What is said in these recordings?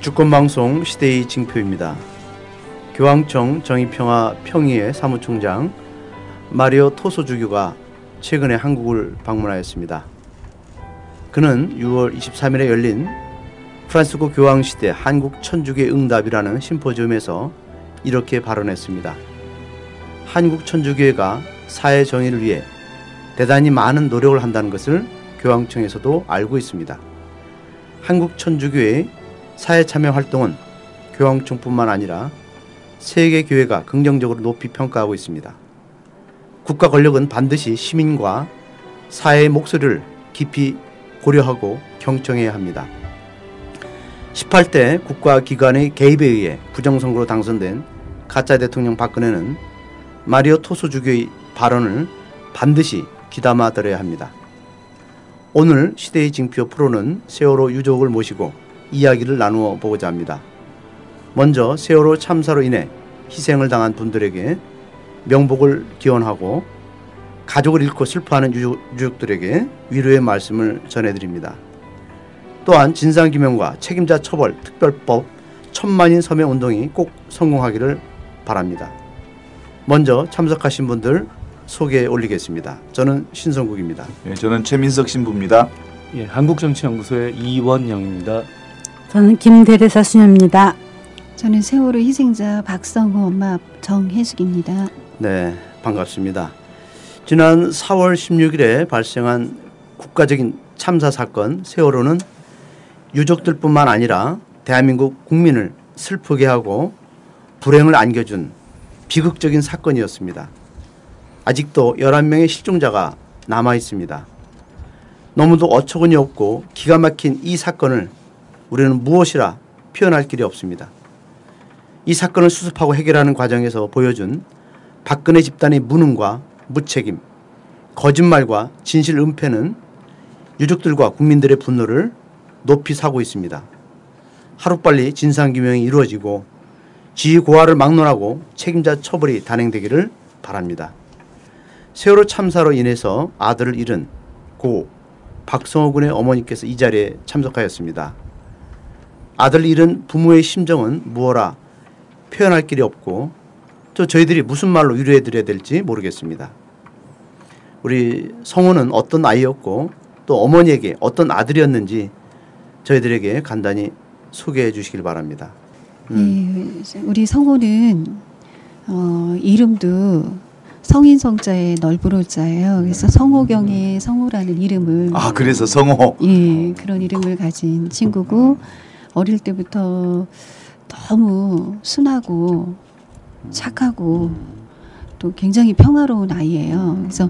주권방송 시대의 징표입니다. 교황청 정의평화 평의회 사무총장 마리오 토소주교가 최근에 한국을 방문하였습니다. 그는 6월 23일에 열린 프란시스코 교황시대 한국 천주교 응답이라는 심포지움에서 이렇게 발언했습니다. 한국 천주교회가 사회 정의를 위해 대단히 많은 노력을 한다는 것을 교황청에서도 알고 있습니다. 한국 천주교회의 사회 참여 활동은 교황청뿐만 아니라 세계 교회가 긍정적으로 높이 평가하고 있습니다. 국가 권력은 반드시 시민과 사회의 목소리를 깊이 고려하고 경청해야 합니다. 18대 국가기관의 개입에 의해 부정선거로 당선된 가짜 대통령 박근혜는 마리오 토소주교의 발언을 반드시 귀담아 들어야 합니다. 오늘 시대의 징표 프로는 세월호 유족을 모시고 이야기를 나누어 보고자 합니다. 먼저 세월호 참사로 인해 희생을 당한 분들에게 명복을 기원하고 가족을 잃고 슬퍼하는 유족들에게 위로의 말씀을 전해드립니다. 또한 진상규명과 책임자 처벌 특별법 1000만인 서명 운동이 꼭 성공하기를 바랍니다. 먼저 참석하신 분들 소개 올리겠습니다. 저는 신성국입니다. 예, 저는 최민석 신부입니다. 예, 한국정치연구소의 이원영입니다. 저는 김대대사 수녀입니다. 저는 세월호 희생자 박성호 엄마 정혜숙입니다. 네, 반갑습니다. 지난 4월 16일에 발생한 국가적인 참사 사건 세월호는 유족들뿐만 아니라 대한민국 국민을 슬프게 하고 불행을 안겨준 비극적인 사건이었습니다. 아직도 11명의 실종자가 남아 있습니다. 너무도 어처구니 없고 기가 막힌 이 사건을 우리는 무엇이라 표현할 길이 없습니다. 이 사건을 수습하고 해결하는 과정에서 보여준 박근혜 집단의 무능과 무책임, 거짓말과 진실 은폐는 유족들과 국민들의 분노를 높이 사고 있습니다. 하루빨리 진상규명이 이루어지고 지위 고하를 막론하고 책임자 처벌이 단행되기를 바랍니다. 세월호 참사로 인해서 아들을 잃은 고 박성호 군의 어머니께서 이 자리에 참석하였습니다. 아들을 잃은 부모의 심정은 무어라 표현할 길이 없고 또 저희들이 무슨 말로 위로해 드려야 될지 모르겠습니다. 우리 성호는 어떤 아이였고 또 어머니에게 어떤 아들이었는지 저희들에게 간단히 소개해 주시길 바랍니다. 우리 성호는 이름도 성인 성자의 널브로자예요. 그래서 성호경의 성호라는 이름을 그래서 성호. 예, 그런 이름을 가진 친구고 어릴 때부터 너무 순하고 착하고 또 굉장히 평화로운 아이예요. 그래서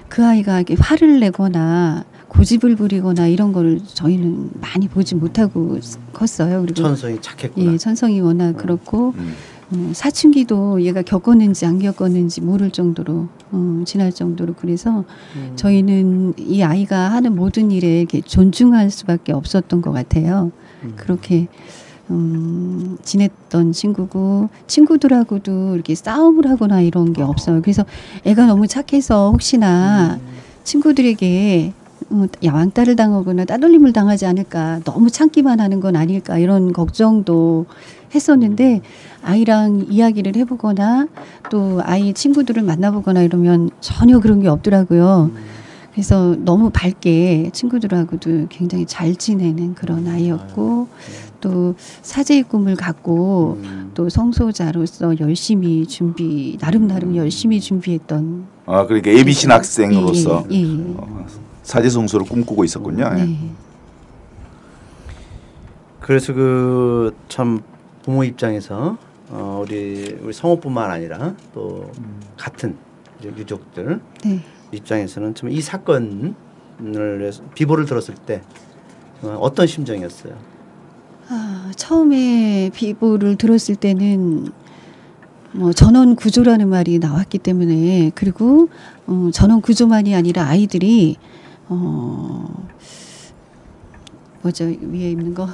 그 아이가 이렇게 화를 내거나 고집을 부리거나 이런 걸 저희는 많이 보지 못하고 컸어요. 그리고 천성이 착했구나. 예, 천성이 워낙 그렇고 사춘기도 얘가 겪었는지 안 겪었는지 모를 정도로 지날 정도로 그래서 저희는 이 아이가 하는 모든 일에 이렇게 존중할 수밖에 없었던 것 같아요. 그렇게 지냈던 친구고 친구들하고도 이렇게 싸움을 하거나 이런 게 없어요. 그래서 애가 너무 착해서 혹시나 친구들에게 왕따를 당하거나 따돌림을 당하지 않을까, 너무 참기만 하는 건 아닐까 이런 걱정도 했었는데 아이랑 이야기를 해보거나 또 아이 친구들을 만나보거나 이러면 전혀 그런 게 없더라고요. 그래서 너무 밝게 친구들하고도 굉장히 잘 지내는 그런 아이였고 또 사제의 꿈을 갖고 또 성소자로서 열심히 나름 열심히 준비했던. 그러니까 예비신 학생으로서 예. 사제 성소를 꿈꾸고 있었군요. 네. 그래서 참 부모 입장에서 우리 성호뿐만 아니라 또 같은 유족들 네. 입장에서는 참 이 사건을 비보를 들었을 때 어떤 심정이었어요? 처음에 비보를 들었을 때는 전원 구조라는 말이 나왔기 때문에 그리고 전원 구조만이 아니라 아이들이 뭐죠 위에 있는 거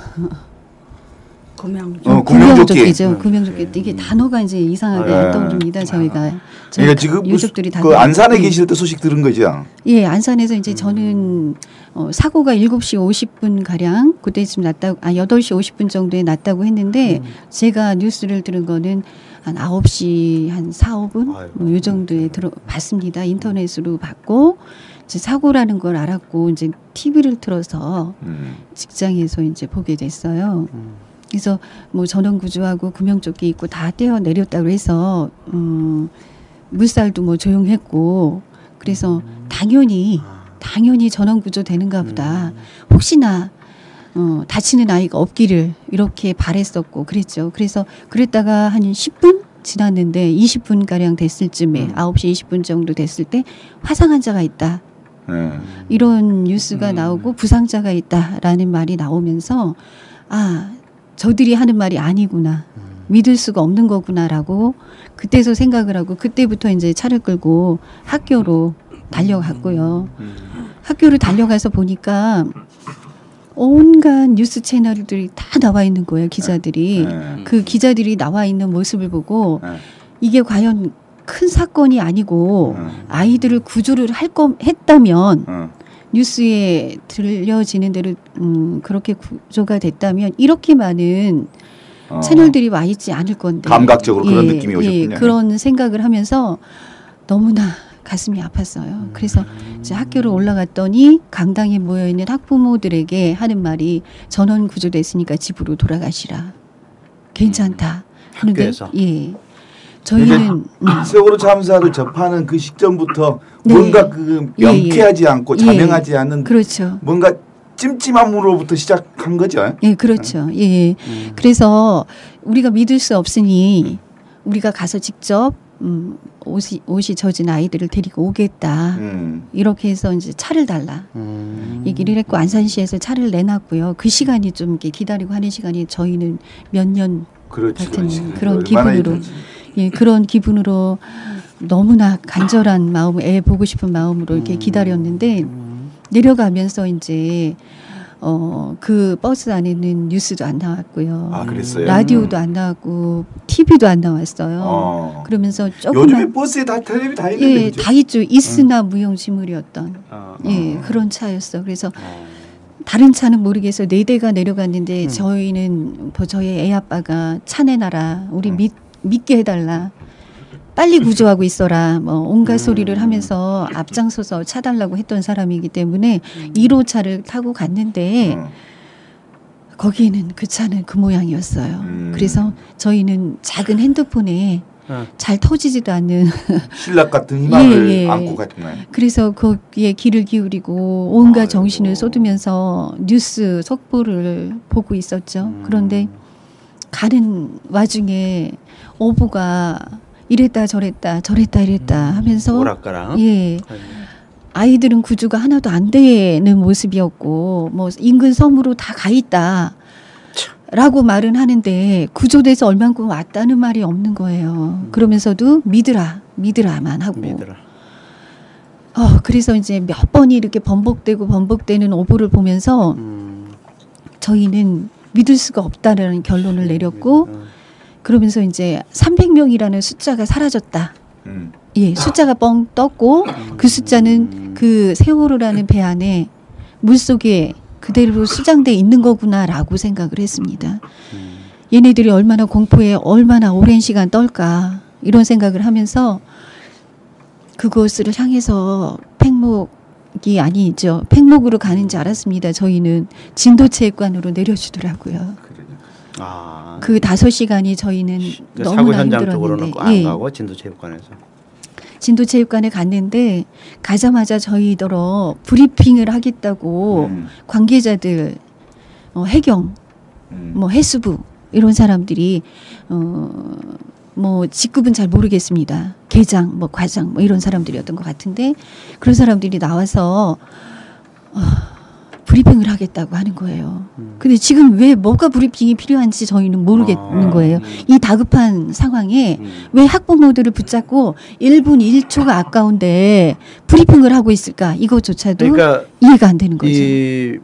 구명조끼죠. 구명조끼 이게 단어가 이제 이상하게 떠오릅니다. 저희가 그러니까 지금 유족들이 다 그 안산에 계실 때 소식 들은 거죠? 예, 안산에서 이제 저는 사고가 7시 50분 가량 그때쯤 났다고 8시 50분 정도에 났다고 했는데 제가 뉴스를 들은 거는 한 9시 한 4, 5분 뭐 이 정도에 봤습니다. 인터넷으로 봤고 이제 사고라는 걸 알았고 이제 TV를 틀어서 직장에서 이제 보게 됐어요. 그래서 뭐 전원 구조하고 구명조끼 입고 다 떼어 내렸다고 해서 물살도 뭐 조용했고 그래서 당연히 전원 구조 되는가 보다. 혹시나 다치는 아이가 없기를 이렇게 바랬었고 그랬죠. 그래서 그랬다가 한 10분 지났는데 20분 가량 됐을 쯤에 9시 20분 정도 됐을 때 화상 환자가 있다. 이런 뉴스가 나오고 부상자가 있다라는 말이 나오면서 저들이 하는 말이 아니구나. 믿을 수가 없는 거구나라고 그때서 생각을 하고 그때부터 이제 차를 끌고 학교로 달려갔고요. 학교를 달려가서 보니까 온갖 뉴스 채널들이 다 나와 있는 거예요. 기자들이. 그 기자들이 나와 있는 모습을 보고 이게 과연 큰 사건이 아니고 아이들을 구조를 했다면 뉴스에 들려지는 대로 그렇게 구조가 됐다면 이렇게 많은 채널들이 와 있지 않을 건데 감각적으로 그런 느낌이 오셨군요. 그런 생각을 하면서 너무나 가슴이 아팠어요. 그래서 이제 학교를 올라갔더니 강당에 모여 있는 학부모들에게 하는 말이 전원 구조됐으니까 집으로 돌아가시라. 괜찮다. 학교에서. 예. 저희는 세월호 참사를 접하는 그 시점부터 네. 뭔가 그 명쾌하지 않고 자명하지 않은 그렇죠. 뭔가 찜찜함으로부터 시작한 거죠. 예, 그렇죠. 예. 그래서 우리가 믿을 수 없으니 우리가 가서 직접 옷이 젖은 아이들을 데리고 오겠다. 이렇게 해서 이제 차를 달라 얘기를 했고 안산시에서 차를 내놨고요. 그 시간이 좀 이렇게 기다리고 하는 시간이 저희는 몇 년 같은 그런 기분으로 그런 기분으로 너무나 간절한 마음, 애 보고 싶은 마음으로 이렇게 기다렸는데 내려가면서 이제 그 버스 안에는 뉴스도 안 나왔고요. 그랬어요? 라디오도 안 나왔고 TV도 안 나왔어요. 그러면서 요즘에 버스에 다 텔레비 다 있는데 그죠? 다 있죠. 있으나 무용지물이었던 그런 차였어. 그래서 다른 차는 모르겠어요. 4대가 내려갔는데 저희는 저희 애 아빠가 차 내놔라. 우리 믿게 해달라. 빨리 구조하고 있어라. 뭐 온갖 소리를 하면서 앞장서서 차 달라고 했던 사람이기 때문에 1호차를 타고 갔는데 거기에는 그 차는 그 모양이었어요. 그래서 저희는 작은 핸드폰에 잘 터지지도 않는 신락 같은 희망을 안고 갔던 거예요. 그래서 거기에 귀를 기울이고 온갖 정신을 쏟으면서 뉴스 속보를 보고 있었죠. 그런데 가는 와중에 오부가 이랬다 저랬다 이랬다 하면서 오락가락. 아이들은 구조가 하나도 안 되는 모습이었고 뭐 인근 섬으로 다 가 있다 라고 말은 하는데 구조돼서 얼만큼 왔다는 말이 없는 거예요. 그러면서도 믿으라만 하고 그래서 이제 몇 번이 이렇게 번복되는 오보를 보면서 저희는 믿을 수가 없다라는 결론을 내렸고 그러면서 이제 300명이라는 숫자가 사라졌다. 숫자가 뻥 떴고 그 숫자는 그 세월호라는 배 안에 물속에 그대로 수장돼 있는 거구나라고 생각을 했습니다. 얘네들이 얼마나 공포에 얼마나 오랜 시간 떨까 이런 생각을 하면서 그곳을 향해서 팽목이 아니죠. 팽목으로 가는지 알았습니다. 저희는 진도체육관으로 내려주더라고요. 그 5시간이 저희는 너무나 사고 현장 쪽으로는 힘들었는데 안 가고 진도체육관에서 진도체육관에 갔는데 가자마자 저희더러 브리핑을 하겠다고 관계자들 해경 뭐 해수부 이런 사람들이 뭐 직급은 잘 모르겠습니다. 계장 뭐 과장 뭐 이런 사람들이었던 것 같은데 그런 사람들이 나와서 브리핑을 하겠다고 하는 거예요. 근데 지금 왜 뭐가 브리핑이 필요한지 저희는 모르겠는 거예요. 이 다급한 상황에 왜 학부모들을 붙잡고 1분 1초가 아까운데 브리핑을 하고 있을까? 이것조차도 그러니까 이해가 안 되는 거죠. 이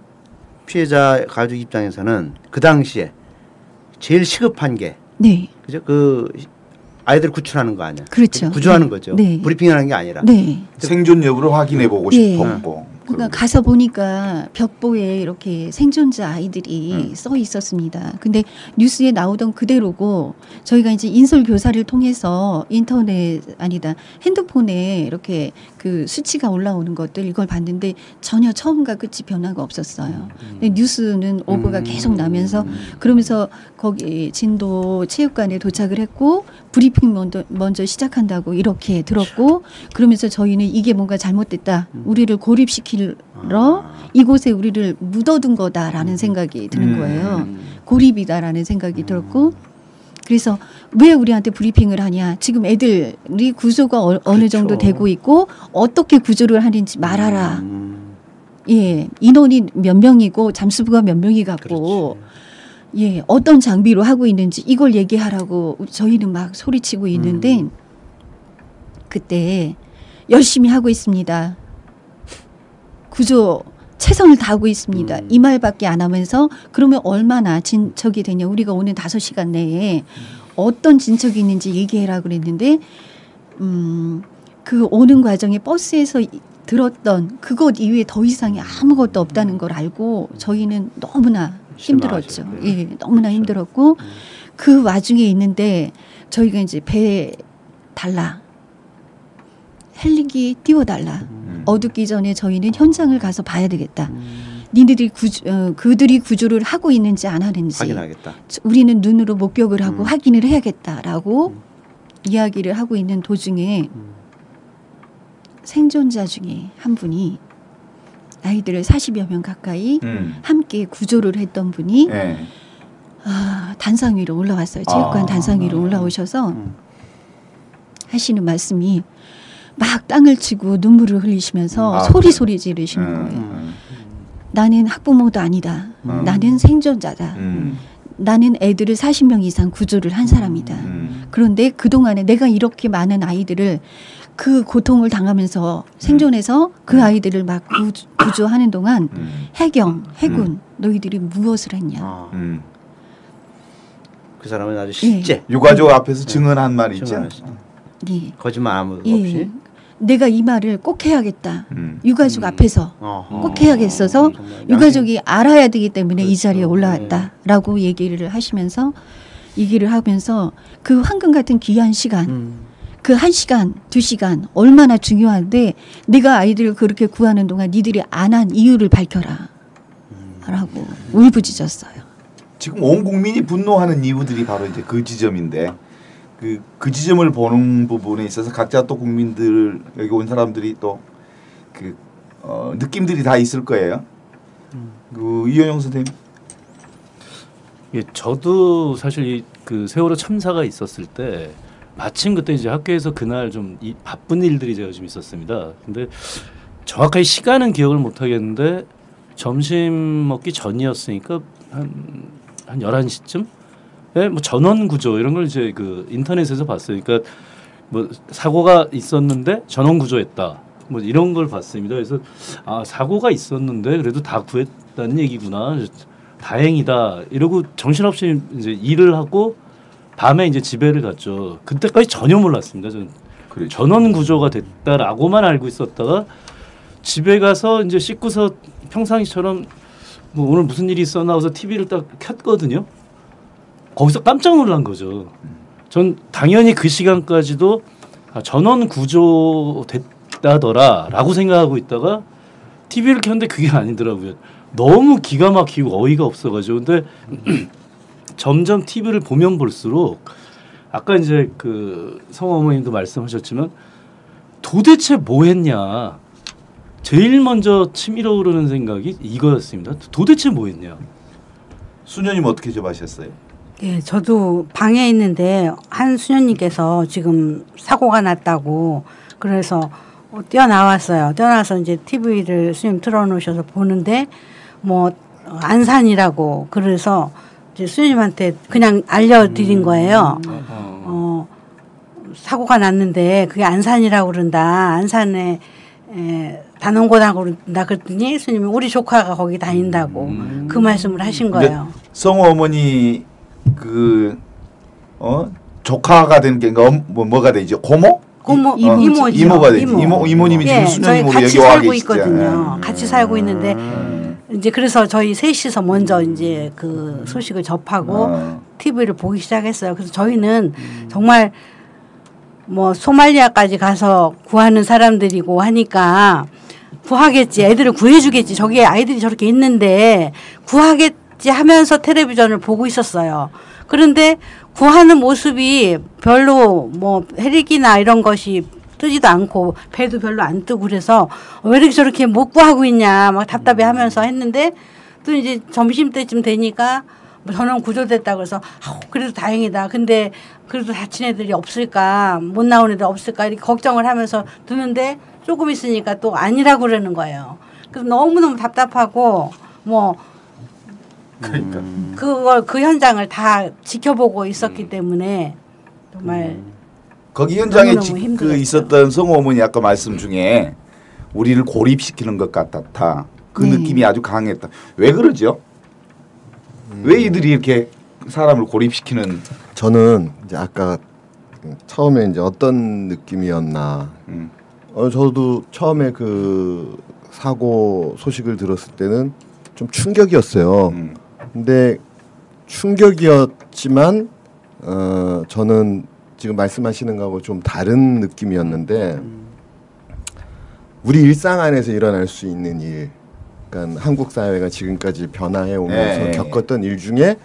피해자 가족 입장에서는 그 당시에 제일 시급한 게 네. 그죠? 그 아이들 구출하는 거 아니야? 그렇죠. 구조하는 거죠. 네. 브리핑하는 게 아니라. 네. 생존 여부를 확인해 보고 네. 싶었고. 그러니까 가서 보니까 벽보에 이렇게 생존자 아이들이 써 있었습니다. 근데 뉴스에 나오던 그대로고 저희가 이제 인솔 교사를 통해서 인터넷 아니다 핸드폰에 이렇게 그 수치가 올라오는 것들 이걸 봤는데 전혀 처음과 끝이 변화가 없었어요. 근데 뉴스는 오버가 계속 나면서 그러면서 거기 진도 체육관에 도착을 했고 브리핑 먼저 시작한다고 이렇게 들었고 그러면서 저희는 이게 뭔가 잘못됐다. 우리를 고립시키러 이곳에 우리를 묻어둔 거다라는 생각이 드는 거예요. 고립이다라는 생각이 들었고 그래서 왜 우리한테 브리핑을 하냐. 지금 애들이 구조가 어느 그렇죠. 정도 되고 있고 어떻게 구조를 하는지 말하라. 예, 인원이 몇 명이고 잠수부가 몇 명이 갔고 예, 어떤 장비로 하고 있는지 이걸 얘기하라고 저희는 막 소리치고 있는데 그때 열심히 하고 있습니다. 구조 최선을 다하고 있습니다. 이 말밖에 안 하면서 그러면 얼마나 진척이 되냐. 우리가 오는 5시간 내에 어떤 진척이 있는지 얘기해라 그랬는데 그 오는 과정에 버스에서 들었던 그것 이외에 더 이상이 아무것도 없다는 걸 알고 저희는 너무나 힘들었죠. 예, 너무나 힘들었고 그 와중에 있는데 저희가 이제 배 달라. 헬리기 띄워달라. 어둡기 전에 저희는 현장을 가서 봐야 되겠다. 니네들이 그들이 구조를 하고 있는지 안 하는지 확인하겠다. 우리는 눈으로 목격을 하고 확인을 해야겠다라고 이야기를 하고 있는 도중에 생존자 중에 한 분이 아이들을 40여 명 가까이 함께 구조를 했던 분이 네. 단상 위로 올라왔어요. 체육관 단상 위로 올라오셔서 하시는 말씀이 막 땅을 치고 눈물을 흘리시면서 소리 지르시는 거예요. 나는 학부모도 아니다. 나는 생존자다. 나는 애들을 40명 이상 구조를 한 사람이다. 그런데 그동안에 내가 이렇게 많은 아이들을 그 고통을 당하면서 생존해서 그 아이들을 막 구조하는 동안 해군 너희들이 무엇을 했냐. 그 사람은 아주 실제 유가족 앞에서 증언한 말이 있죠. 예. 거짓말 아무 예. 없이. 내가 이 말을 꼭 해야겠다. 유가족 앞에서 꼭 해야겠어서 정말 유가족이 알아야 되기 때문에 이 자리에 올라왔다라고 얘기를 하시면서 얘기를 하면서 그 황금 같은 귀한 시간 그 1시간, 2시간 얼마나 중요한데 내가 아이들을 그렇게 구하는 동안 니들이 안 한 이유를 밝혀라 라고 울부짖었어요. 지금 온 국민이 분노하는 이유들이 바로 이제 그 지점인데 그 지점을 보는 부분에 있어서 각자 또 국민들 여기 온 사람들이 또 그 느낌들이 다 있을 거예요. 그 이현영 선생님. 예, 저도 사실 그 세월호 참사가 있었을 때 마침 그때 이제 학교에서 그날 좀 바쁜 일들이 제가 좀 있었습니다. 근데 정확하게 시간은 기억을 못 하겠는데 점심 먹기 전이었으니까 한 11시쯤? 네, 뭐 전원 구조 이런 걸 이제 그 인터넷에서 봤어요. 그러니까 뭐 사고가 있었는데 전원 구조했다. 뭐 이런 걸 봤습니다. 그래서 사고가 있었는데 그래도 다 구했다는 얘기구나. 다행이다. 이러고 정신없이 이제 일을 하고 밤에 이제 집에를 갔죠. 그때까지 전혀 몰랐습니다. 저는 그렇죠. 전원 구조가 됐다라고만 알고 있었다가 집에 가서 이제 씻고서 평상시처럼 뭐 오늘 무슨 일이 있었나 해서 TV를 딱 켰거든요. 거기서 깜짝 놀란 거죠. 전 당연히 그 시간까지도 전원 구조 됐다더라라고 생각하고 있다가 TV를 켰는데 그게 아니더라고요. 너무 기가 막히고 어이가 없어가지고 근데 점점 TV를 보면 볼수록 아까 이제 그 성어머님도 말씀하셨지만 도대체 뭐 했냐. 제일 먼저 치밀어 오르는 생각이 이거였습니다. 도대체 뭐 했냐. 수녀님 어떻게 접하셨어요? 예, 저도 방에 있는데 한 수녀님께서 지금 사고가 났다고 그래서 뛰어나왔어요. 뛰어나와서 이제 TV를 수녀님 틀어놓으셔서 보는데 뭐 안산이라고 그래서 이제 수녀님한테 그냥 알려드린 거예요. 사고가 났는데 그게 안산이라고 그런다. 안산에 단원고등학교 그런다 그랬더니 수녀님이 우리 조카가 거기 다닌다고 그 말씀을 하신 거예요. 성우 어머니 조카가 되는 게 뭐가 되죠? 고모? 이모가 되지. 이모님이 지금 수녀님으로 저희 여기 같이 와 살고 계시죠. 있거든요. 같이 살고 있는데 이제 그래서 저희 셋이서 먼저 이제 그 소식을 접하고 TV를 보기 시작했어요. 그래서 저희는 정말 뭐 소말리아까지 가서 구하는 사람들이고 하니까 구하겠지, 애들을 구해주겠지. 저기에 아이들이 저렇게 있는데 구하겠지 하면서 텔레비전을 보고 있었어요. 그런데 구하는 모습이 별로 뭐 헬기나 이런 것이 뜨지도 않고 배도 별로 안 뜨고 그래서 왜 이렇게 저렇게 못 구하고 있냐 막 답답해하면서 했는데 또 이제 점심때쯤 되니까 저는 구조됐다 그래서 그래도 다행이다. 근데 그래도 다친 애들이 없을까 못 나온 애들 없을까 이렇게 걱정을 하면서 두는데 조금 있으니까 또 아니라고 그러는 거예요. 그래서 너무너무 답답하고 뭐 그러니까 그걸 그 현장을 다 지켜보고 있었기 때문에 정말 거기 현장에 너무너무 힘들었어요. 있었던 성우 어머니 아까 말씀 중에 우리를 고립시키는 것 같았다. 그 느낌이 아주 강했다. 왜 그러죠? 왜 이들이 이렇게 사람을 고립시키는? 저는 이제 아까 처음에 이제 어떤 느낌이었나. 저도 처음에 그 사고 소식을 들었을 때는 좀 충격이었어요. 근데 충격이었지만 저는 지금 말씀하시는 거하고 좀 다른 느낌이었는데 우리 일상 안에서 일어날 수 있는 일, 그러니까 한국 사회가 지금까지 변화해 오면서 겪었던 일 중에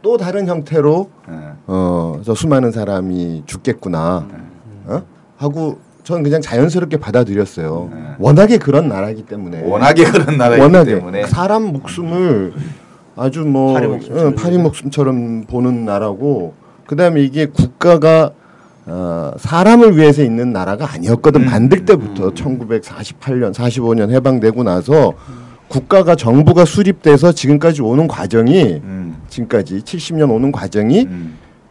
또 다른 형태로 저 수많은 사람이 죽겠구나 하고 저는 그냥 자연스럽게 받아들였어요. 워낙에 그런 나라이기 때문에. 워낙에 그런 나라이기 때문에. 사람 목숨을 아주 뭐 파리 목숨처럼 보는 나라고, 그다음에 이게 국가가 사람을 위해서 있는 나라가 아니었거든. 만들 때부터 1948년, 45년 해방되고 나서 국가가 정부가 수립돼서 지금까지 오는 과정이 지금까지 70년 오는 과정이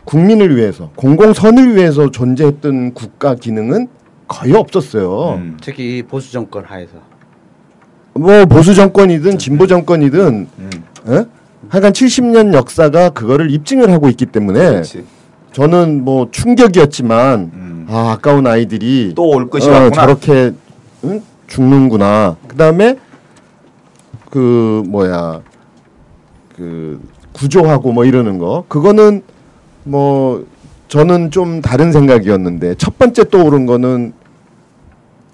국민을 위해서 공공선을 위해서 존재했던 국가 기능은 거의 없었어요. 특히 보수 정권 하에서 뭐 보수 정권이든 진보 정권이든 하여간 70년 역사가 그거를 입증을 하고 있기 때문에 그렇지. 저는 뭐 충격이었지만 아까운 아이들이 또 올 것이 왔구나. 저렇게 죽는구나. 그다음에 그 구조하고 뭐 이러는 거, 그거는 뭐 저는 좀 다른 생각이었는데, 첫 번째 떠오른 거는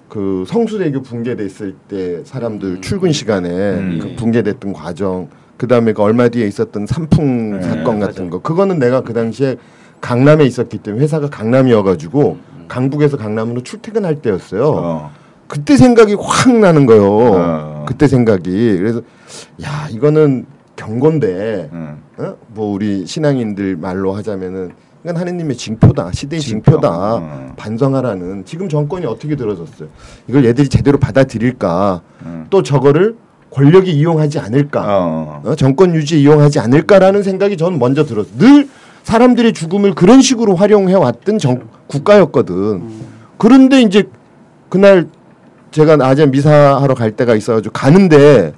그 성수대교 붕괴됐을 때 사람들 출근 시간에 그 붕괴됐던 과정, 그다음에 그 얼마 뒤에 있었던 산풍 사건 같은 거, 그거는 내가 그 당시에 강남에 있었기 때문에, 회사가 강남이어가지고 강북에서 강남으로 출퇴근할 때였어요. 그때 생각이 확 나는 거예요. 그때 생각이. 그래서 야, 이거는 경고인데 뭐 우리 신앙인들 말로 하자면은 이건 하느님의 징표다, 시대의 징표다. 반성하라는. 지금 정권이 어떻게 들어섰어요? 이걸 얘들이 제대로 받아들일까? 또 저거를 권력이 이용하지 않을까? 정권 유지에 이용하지 않을까라는 생각이 저는 먼저 들었어요. 늘 사람들의 죽음을 그런 식으로 활용해 왔던 국가였거든. 그런데 이제 그날 제가 낮에 미사하러 갈 때가 있어가지고 가는데,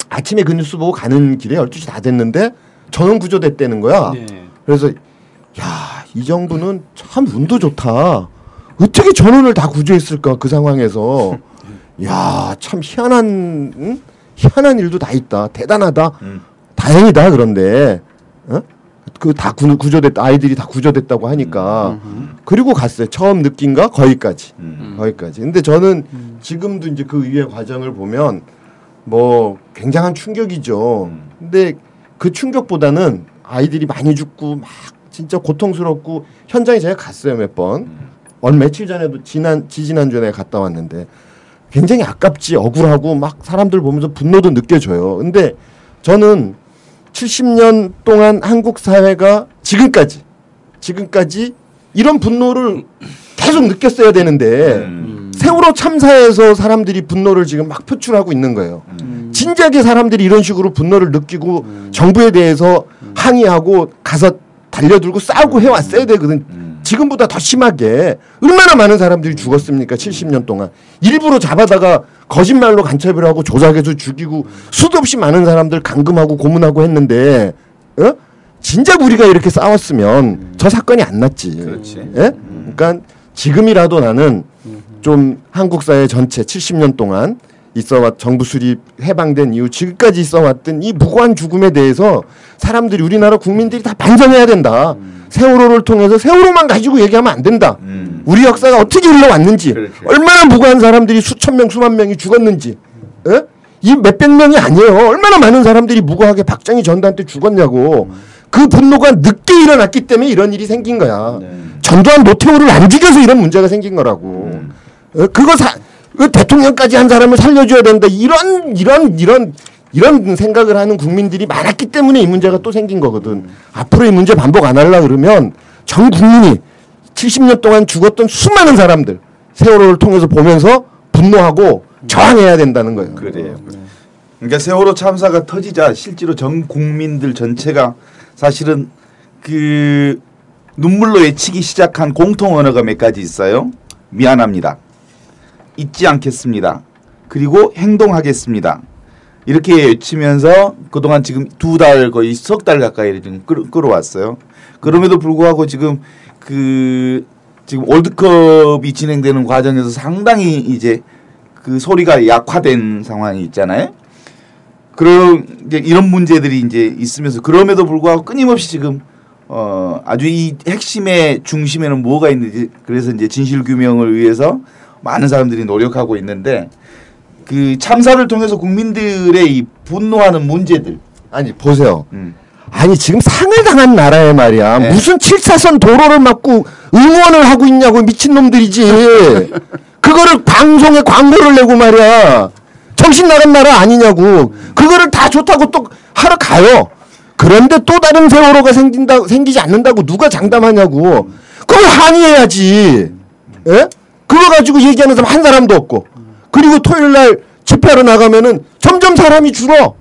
아침에 그 뉴스 보고 가는 길에 12시 다 됐는데 전원 구조됐다는 거야. 네. 그래서 야, 이 정부는 참 운도 좋다. 어떻게 전원을 다 구조했을까 그 상황에서. 야, 참 희한한 일도 다 있다. 대단하다. 다행이다. 그런데 그 다 구조됐다. 아이들이 다 구조됐다고 하니까. 그리고 갔어요. 처음 느낀 거 거기까지. 거기까지. 근데 저는 지금도 이제 그 위의 과정을 보면 뭐 굉장한 충격이죠. 근데 그 충격보다는 아이들이 많이 죽고 막 진짜 고통스럽고, 현장에 제가 갔어요, 몇 번. 며칠 전에도 지지난주에 갔다 왔는데 굉장히 아깝지, 억울하고 막 사람들 보면서 분노도 느껴져요. 근데 저는 70년 동안 한국 사회가 지금까지 이런 분노를 계속 느꼈어야 되는데 세월호 참사에서 사람들이 분노를 지금 막 표출하고 있는 거예요. 진작에 사람들이 이런 식으로 분노를 느끼고 정부에 대해서 항의하고 가서 달려들고 싸우고 해왔어야 되거든. 지금보다 더 심하게. 얼마나 많은 사람들이 죽었습니까? 70년 동안. 일부러 잡아다가 거짓말로 간첩을 하고 조작해서 죽이고 수도 없이 많은 사람들 감금하고 고문하고 했는데 진작 우리가 이렇게 싸웠으면 저 사건이 안 났지. 그렇지. 예? 그러니까 지금이라도 나는 좀 한국 사회 전체 70년 동안 있어왔 정부 수립 해방된 이후 지금까지 있어왔던 이 무고한 죽음에 대해서 사람들이 우리나라 국민들이 다 반성해야 된다. 세월호를 통해서 세월호만 가지고 얘기하면 안 된다. 우리 역사가 어떻게 흘러왔는지, 그렇지. 얼마나 무고한 사람들이 수천 명, 수만 명이 죽었는지, 예? 이 몇백 명이 아니에요. 얼마나 많은 사람들이 무고하게 박정희 전두환 때 죽었냐고. 그 분노가 늦게 일어났기 때문에 이런 일이 생긴 거야. 전두환 노태우를 안 죽여서 이런 문제가 생긴 거라고. 그거 그 대통령까지 한 사람을 살려줘야 된다. 이런 생각을 하는 국민들이 많았기 때문에 이 문제가 또 생긴 거거든. 앞으로 이 문제 반복 안 하려고 그러면 전 국민이 70년 동안 죽었던 수많은 사람들 세월호를 통해서 보면서 분노하고 저항해야 된다는 거예요. 그래요. 그러니까 세월호 참사가 터지자 실제로 전 국민들 전체가 사실은 그 눈물로 외치기 시작한 공통 언어가 몇 가지 있어요. 미안합니다. 잊지 않겠습니다. 그리고 행동하겠습니다. 이렇게 외치면서 그동안 지금 2달 거의 석 달 가까이 지금 끌어왔어요. 그럼에도 불구하고 지금 지금 월드컵이 진행되는 과정에서 상당히 이제 그 소리가 약화된 상황이 있잖아요. 그런 이제 이런 문제들이 이제 있으면서 그럼에도 불구하고 끊임없이 지금 아주 이 핵심의 중심에는 뭐가 있는지 그래서 이제 진실 규명을 위해서 많은 사람들이 노력하고 있는데 그 참사를 통해서 국민들의 이 분노하는 문제들 아니 보세요. 아니 지금 상을 당한 나라에 말이야. 네. 무슨 7차선 도로를 막고 응원을 하고 있냐고 미친놈들이지. 그거를 방송에 광고를 내고 말이야. 정신 나간 나라 아니냐고. 그거를 다 좋다고 또 하러 가요. 그런데 또 다른 세월호가 생기지 않는다고 누가 장담하냐고. 그걸 항의해야지. 예? 그거 가지고 얘기하는 사람 한 사람도 없고. 그리고 토요일 날 집회하러 나가면은 점점 사람이 줄어.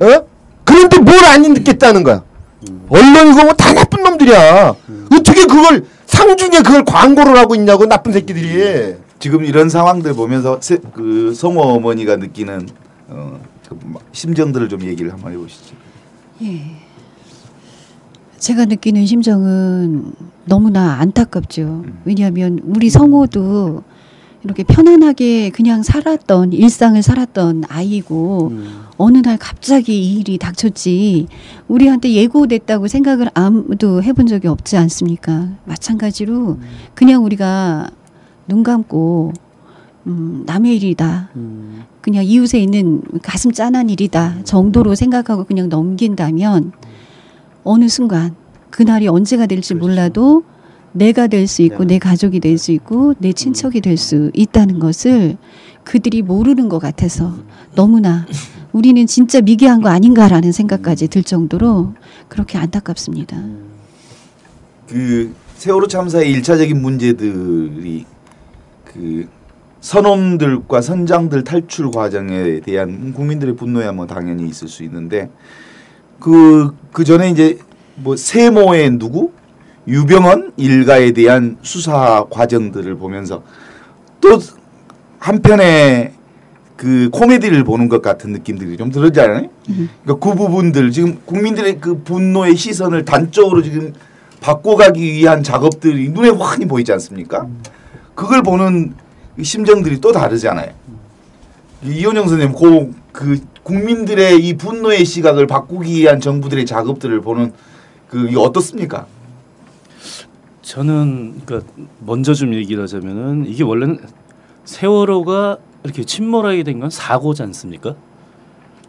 예? 그런데 뭘 안 읽겠다는 거야. 언론이고 뭐 다 나쁜 놈들이야. 어떻게 그걸 상중에 그걸 광고를 하고 있냐고 나쁜 새끼들이. 지금 이런 상황들 보면서 그 성호 어머니가 느끼는 심정들을 좀 얘기를 한번 해보시죠. 예. 제가 느끼는 심정은 너무나 안타깝죠. 왜냐하면 우리 성호도 이렇게 편안하게 그냥 살았던 일상을 살았던 아이고 어느 날 갑자기 이 일이 닥쳤지 우리한테 예고됐다고 생각을 아무도 해본 적이 없지 않습니까? 마찬가지로 그냥 우리가 눈 감고 남의 일이다. 그냥 이웃에 있는 가슴 짠한 일이다 정도로 생각하고 그냥 넘긴다면 어느 순간 그날이 언제가 될지 몰라도 내가 될 수 있고 내 가족이 될 수 있고 내 친척이 될 수 있다는 것을 그들이 모르는 것 같아서 너무나 우리는 진짜 미개한 거 아닌가라는 생각까지 들 정도로 그렇게 안타깝습니다. 그 세월호 참사의 1차적인 문제들이 그 선원들과 선장들 탈출 과정에 대한 국민들의 분노야 뭐 당연히 있을 수 있는데 그 전에 이제 뭐 세모의 누구 유병헌 일가에 대한 수사 과정들을 보면서 또 한편에 그 코미디를 보는 것 같은 느낌들이 좀 들었잖아요. 그러니까 그 부분들 지금 국민들의 그 분노의 시선을 단적으로 지금 바꿔가기 위한 작업들이 눈에 환히 보이지 않습니까? 그걸 보는 심정들이 또 다르잖아요. 이원영 선생님, 그 국민들의 이 분노의 시각을 바꾸기 위한 정부들의 작업들을 보는 그게 어떻습니까? 저는 그러니까 먼저 좀 얘기를 하자면은 이게 원래는 세월호가 이렇게 침몰하게 된 건 사고지 않습니까?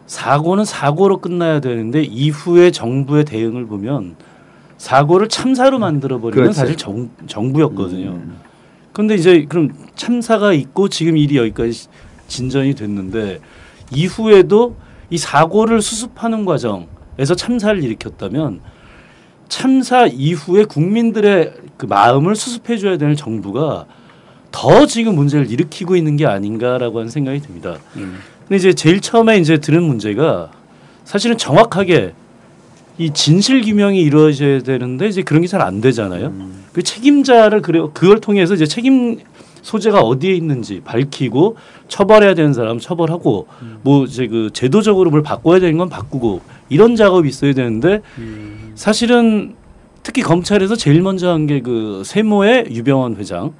사고는 사고로 끝나야 되는데 이후에 정부의 대응을 보면 사고를 참사로 만들어 버리는 그렇지. 사실 정부였거든요. 그런데 이제 그럼 참사가 있고 지금 일이 여기까지 진전이 됐는데 이후에도 이 사고를 수습하는 과정에서 참사를 일으켰다면 참사 이후에 국민들의 그 마음을 수습해 줘야 되는 정부가 더 지금 문제를 일으키고 있는 게 아닌가라고 하는 생각이 듭니다. 근데 이제 제일 처음에 이제 드는 문제가 사실은 정확하게 이 진실 규명이 이루어져야 되는데 이제 그런 게 잘 안 되잖아요. 그 책임자를 그걸 통해서 이제 소재가 어디에 있는지 밝히고 처벌해야 되는 사람 처벌하고 뭐 이제 그 제도적으로 뭘 바꿔야 되는 건 바꾸고 이런 작업이 있어야 되는데 사실은 특히 검찰에서 제일 먼저 한 게 그 세모의 유병헌 회장.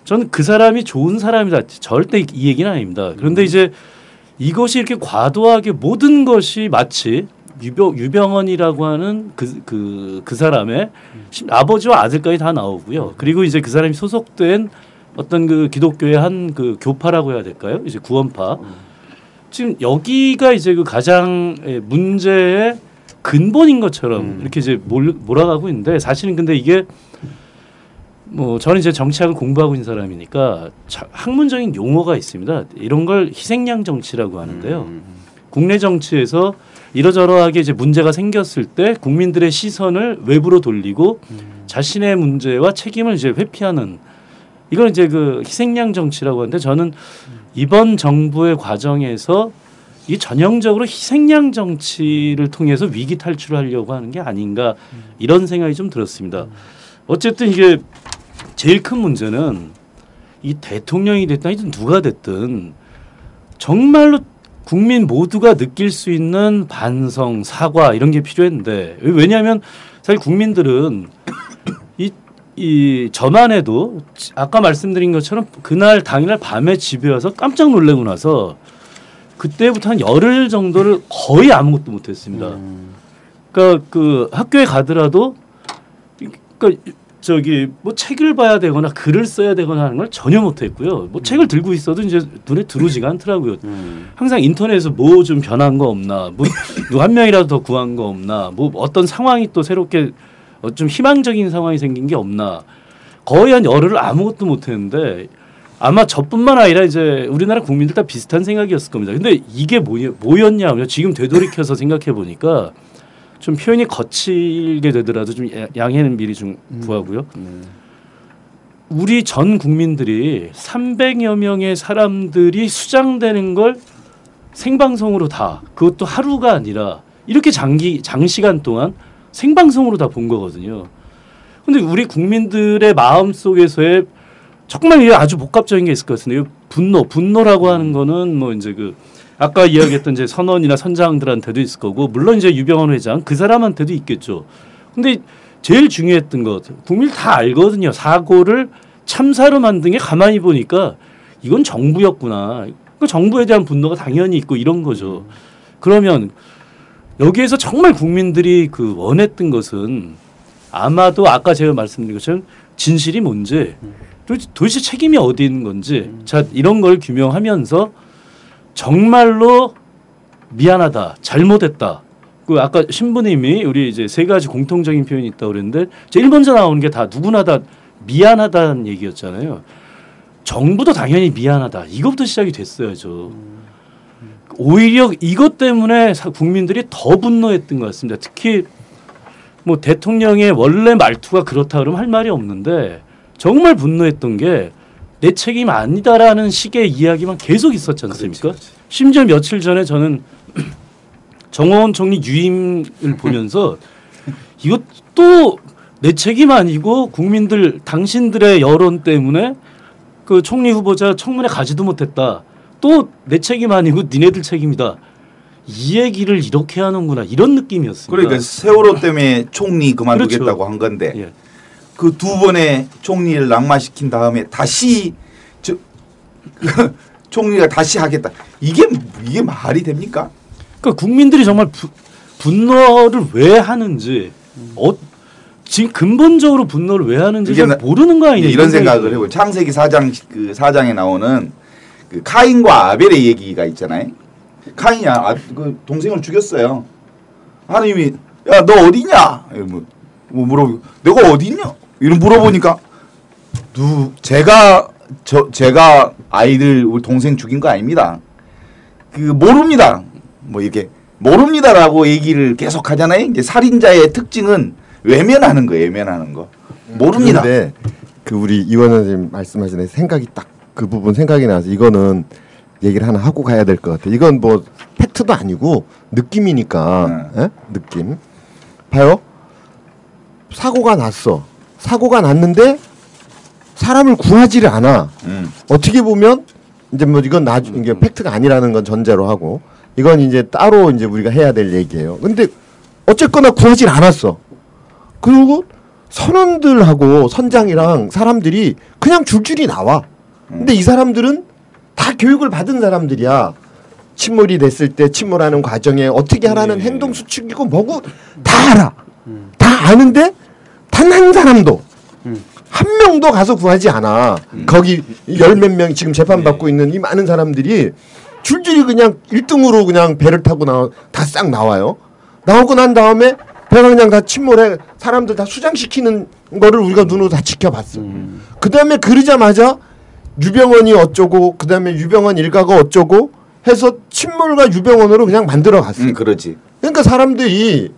저는 그 사람이 좋은 사람이다. 절대 이 얘기는 아닙니다. 그런데 이제 이것이 이렇게 과도하게 모든 것이 마치 유병헌이라고 하는 그 사람의 아버지와 아들까지 다 나오고요. 그리고 이제 그 사람이 소속된 어떤 그 기독교의 한 그 교파라고 해야 될까요? 이제 구원파. 지금 여기가 이제 그 가장 문제의 근본인 것처럼 이렇게 이제 몰아가고 있는데 사실은 근데 이게 뭐 저는 이제 정치학을 공부하고 있는 사람이니까 학문적인 용어가 있습니다. 이런 걸 희생양 정치라고 하는데요. 국내 정치에서 이러저러하게 이제 문제가 생겼을 때 국민들의 시선을 외부로 돌리고 자신의 문제와 책임을 이제 회피하는 이걸 이제 그 희생양 정치라고 하는데 저는 이번 정부의 과정에서 이 전형적으로 희생양 정치를 통해서 위기 탈출하려고 하는 게 아닌가 이런 생각이 좀 들었습니다. 어쨌든 이게 제일 큰 문제는 이 대통령이 됐든 누가 됐든 정말로 국민 모두가 느낄 수 있는 반성, 사과 이런 게 필요했는데 왜냐하면 사실 국민들은 저만 해도 아까 말씀드린 것처럼 그날 당일날 밤에 집에 와서 깜짝 놀라고 나서 그때부터 한 열흘 정도를 거의 아무것도 못했습니다. 그러니까 그 학교에 가더라도 그러니까 저기 뭐 책을 봐야 되거나 글을 써야 되거나 하는 걸 전혀 못했고요. 뭐 책을 들고 있어도 이제 눈에 들어오지가 않더라고요. 항상 인터넷에서 뭐 좀 변한 거 없나, 뭐 누구 한 명이라도 더 구한 거 없나, 뭐 어떤 상황이 또 새롭게 좀 희망적인 상황이 생긴 게 없나. 거의 한 열흘을 아무것도 못했는데 아마 저뿐만 아니라 이제 우리나라 국민들 다 비슷한 생각이었을 겁니다. 근데 이게 뭐였냐면 지금 되돌이켜서 생각해 보니까 좀 표현이 거칠게 되더라도 좀 양해는 미리 좀 구하고요. 우리 전 국민들이 300여 명의 사람들이 수장되는 걸 생방송으로 다 그것도 하루가 아니라 이렇게 장시간 동안 생방송으로 다 본 거거든요. 근데 우리 국민들의 마음 속에서의 정말 아주 복합적인 게 있을 것 같은데요. 분노라고 하는 거는 뭐 이제 그 아까 이야기했던 이제 선원이나 선장들한테도 있을 거고 물론 이제 유병헌 회장 그 사람한테도 있겠죠. 근데 제일 중요했던 것 국민이 다 알거든요. 사고를 참사로 만든 게 가만히 보니까 이건 정부였구나. 그 정부에 대한 분노가 당연히 있고 이런 거죠. 그러면 여기에서 정말 국민들이 그 원했던 것은 아마도 아까 제가 말씀드린 것처럼 진실이 뭔지 도대체 책임이 어디 있는 건지 자 이런 걸 규명하면서 정말로 미안하다, 잘못했다. 그 아까 신부님이 우리 이제 세 가지 공통적인 표현이 있다고 그랬는데 제일 먼저 나오는 게 다 누구나 다 미안하다는 얘기였잖아요. 정부도 당연히 미안하다. 이것부터 시작이 됐어야죠. 오히려 이것 때문에 국민들이 더 분노했던 것 같습니다. 특히 뭐 대통령의 원래 말투가 그렇다 그러면 할 말이 없는데 정말 분노했던 게 내 책임 아니다라는 식의 이야기만 계속 있었지 않습니까? 그렇지. 심지어 며칠 전에 저는 정호원 총리 유임을 보면서 이것도 내 책임 아니고 국민들 당신들의 여론 때문에 그 총리 후보자 청문회 가지도 못했다. 또 내 책임 아니고 니네들 책임이다. 이 얘기를 이렇게 하는구나 이런 느낌이었습니다. 그러니까 세월호 때문에 총리 그만두겠다고 그렇죠. 한 건데 예. 그 두 번의 총리를 낙마시킨 다음에 다시 총리가 다시 하겠다. 이게 말이 됩니까? 그러니까 국민들이 정말 분노를 왜 하는지 지금 근본적으로 분노를 왜 하는지 잘 모르는 거 아니냐 이런 생각을 해요. 창세기 4장 4장에 나오는 그 카인과 아벨의 얘기가 있잖아요. 카인이 그 동생을 죽였어요. 하나님이 야 너 어디냐? 뭐 물어보고 내가 어디 있냐? 이런 물어보니까 제가 아이들 우리 동생 죽인 거 아닙니다. 그 모릅니다. 뭐 이렇게 모릅니다라고 얘기를 계속 하잖아요. 이제 살인자의 특징은 외면하는 거예요. 외면하는 거. 모릅니다. 그런데 그 우리 이원 선생님 말씀하신 생각이 딱 그 부분 생각이 나서 이거는 얘기를 하나 하고 가야 될 것 같아요. 이건 뭐 팩트도 아니고 느낌이니까 느낌. 봐요. 사고가 났어. 사고가 났는데 사람을 구하지를 않아. 어떻게 보면 이제 뭐 이건 나중에 이게 팩트가 아니라는 건 전제로 하고 이건 이제 따로 이제 우리가 해야 될 얘기예요. 근데 어쨌거나 구하질 않았어. 그리고 선원들하고 선장이랑 사람들이 그냥 줄줄이 나와. 근데 이 사람들은 다 교육을 받은 사람들이야. 침몰이 됐을 때 침몰하는 과정에 어떻게 하라는 행동 수칙이고 뭐고 다 알아. 다 아는데 단 한 사람도 한 명도 가서 구하지 않아. 거기 열 몇 명 지금 재판받고 있는 이 많은 사람들이 줄줄이 그냥 1등으로 그냥 배를 타고 다 싹 나와요. 나오고 난 다음에 배가 그냥 다 침몰해 사람들 다 수장시키는 거를 우리가 눈으로 다 지켜봤어. 그 다음에 그러자마자 유병원이 어쩌고 그 다음에 유병원 일가가 어쩌고 해서 침몰과 유병원으로 그냥 만들어 갔어. 그러지. 그러니까 사람들이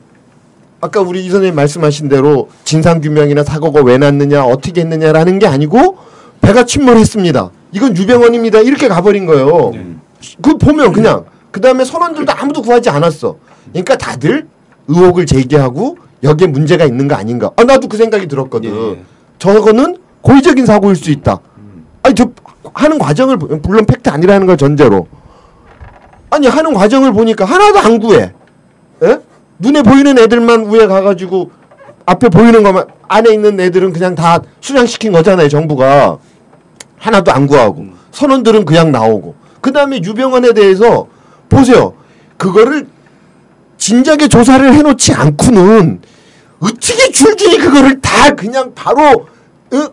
아까 우리 이 선생님 말씀하신 대로 진상규명이나 사고가 왜 났느냐 어떻게 했느냐라는 게 아니고 배가 침몰했습니다. 이건 유병원입니다. 이렇게 가버린 거예요. 그 보면 그냥 그 다음에 선원들도 아무도 구하지 않았어. 그러니까 다들 의혹을 제기하고 여기에 문제가 있는 거 아닌가. 아 나도 그 생각이 들었거든. 저거는 고의적인 사고일 수 있다. 아니 저 하는 과정을 물론 팩트 아니라는 걸 전제로 아니 하는 과정을 보니까 하나도 안 구해. 에? 눈에 보이는 애들만 위에 가가지고 앞에 보이는 것만 안에 있는 애들은 그냥 다 수장시킨 거잖아요. 정부가 하나도 안 구하고 선원들은 그냥 나오고 그 다음에 유병원에 대해서 보세요. 그거를 진작에 조사를 해놓지 않고는 어떻게 줄줄이 그거를 다 그냥 바로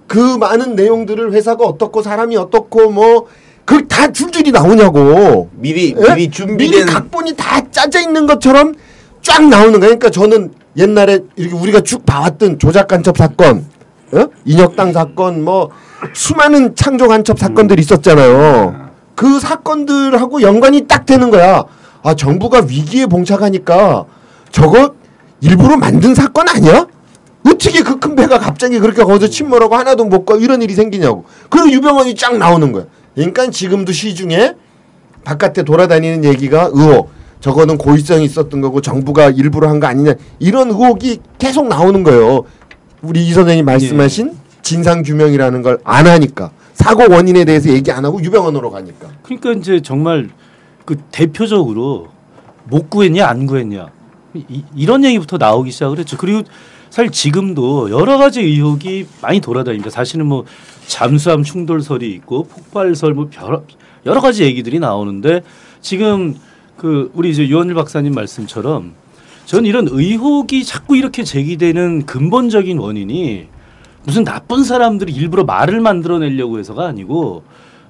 그 많은 내용들을 회사가 어떻고 사람이 어떻고 뭐 그 다 줄줄이 나오냐고. 미리 준비된 미리 각본이 다 짜져 있는 것처럼 쫙 나오는 거예요. 그러니까 저는 옛날에 이렇게 우리가 쭉 봐왔던 조작 간첩 사건, 인혁당 사건, 뭐 수많은 창조 간첩 사건들이 있었잖아요. 그 사건들하고 연관이 딱 되는 거야. 아 정부가 위기에 봉착하니까 저거 일부러 만든 사건 아니야? 어떻게 그 큰 배가 갑자기 그렇게 거기서 침몰하고 하나도 못 가 이런 일이 생기냐고. 그리고 유병원이 쫙 나오는 거야. 그러니까 지금도 시중에 바깥에 돌아다니는 얘기가 의혹. 저거는 고의성이 있었던 거고 정부가 일부러 한 거 아니냐. 이런 의혹이 계속 나오는 거예요. 우리 이 선생님이 말씀하신 진상규명이라는 걸 안 하니까. 사고 원인에 대해서 얘기 안 하고 유병원으로 가니까. 그러니까 이제 정말 그 대표적으로 못 구했냐 안 구했냐 이런 얘기부터 나오기 시작을 했죠. 그리고 사실 지금도 여러 가지 의혹이 많이 돌아다닙니다. 사실은 뭐 잠수함 충돌설이 있고 폭발설 뭐 여러 가지 얘기들이 나오는데 지금 그 우리 이제 유원일 박사님 말씀처럼 저는 이런 의혹이 자꾸 이렇게 제기되는 근본적인 원인이 무슨 나쁜 사람들이 일부러 말을 만들어내려고 해서가 아니고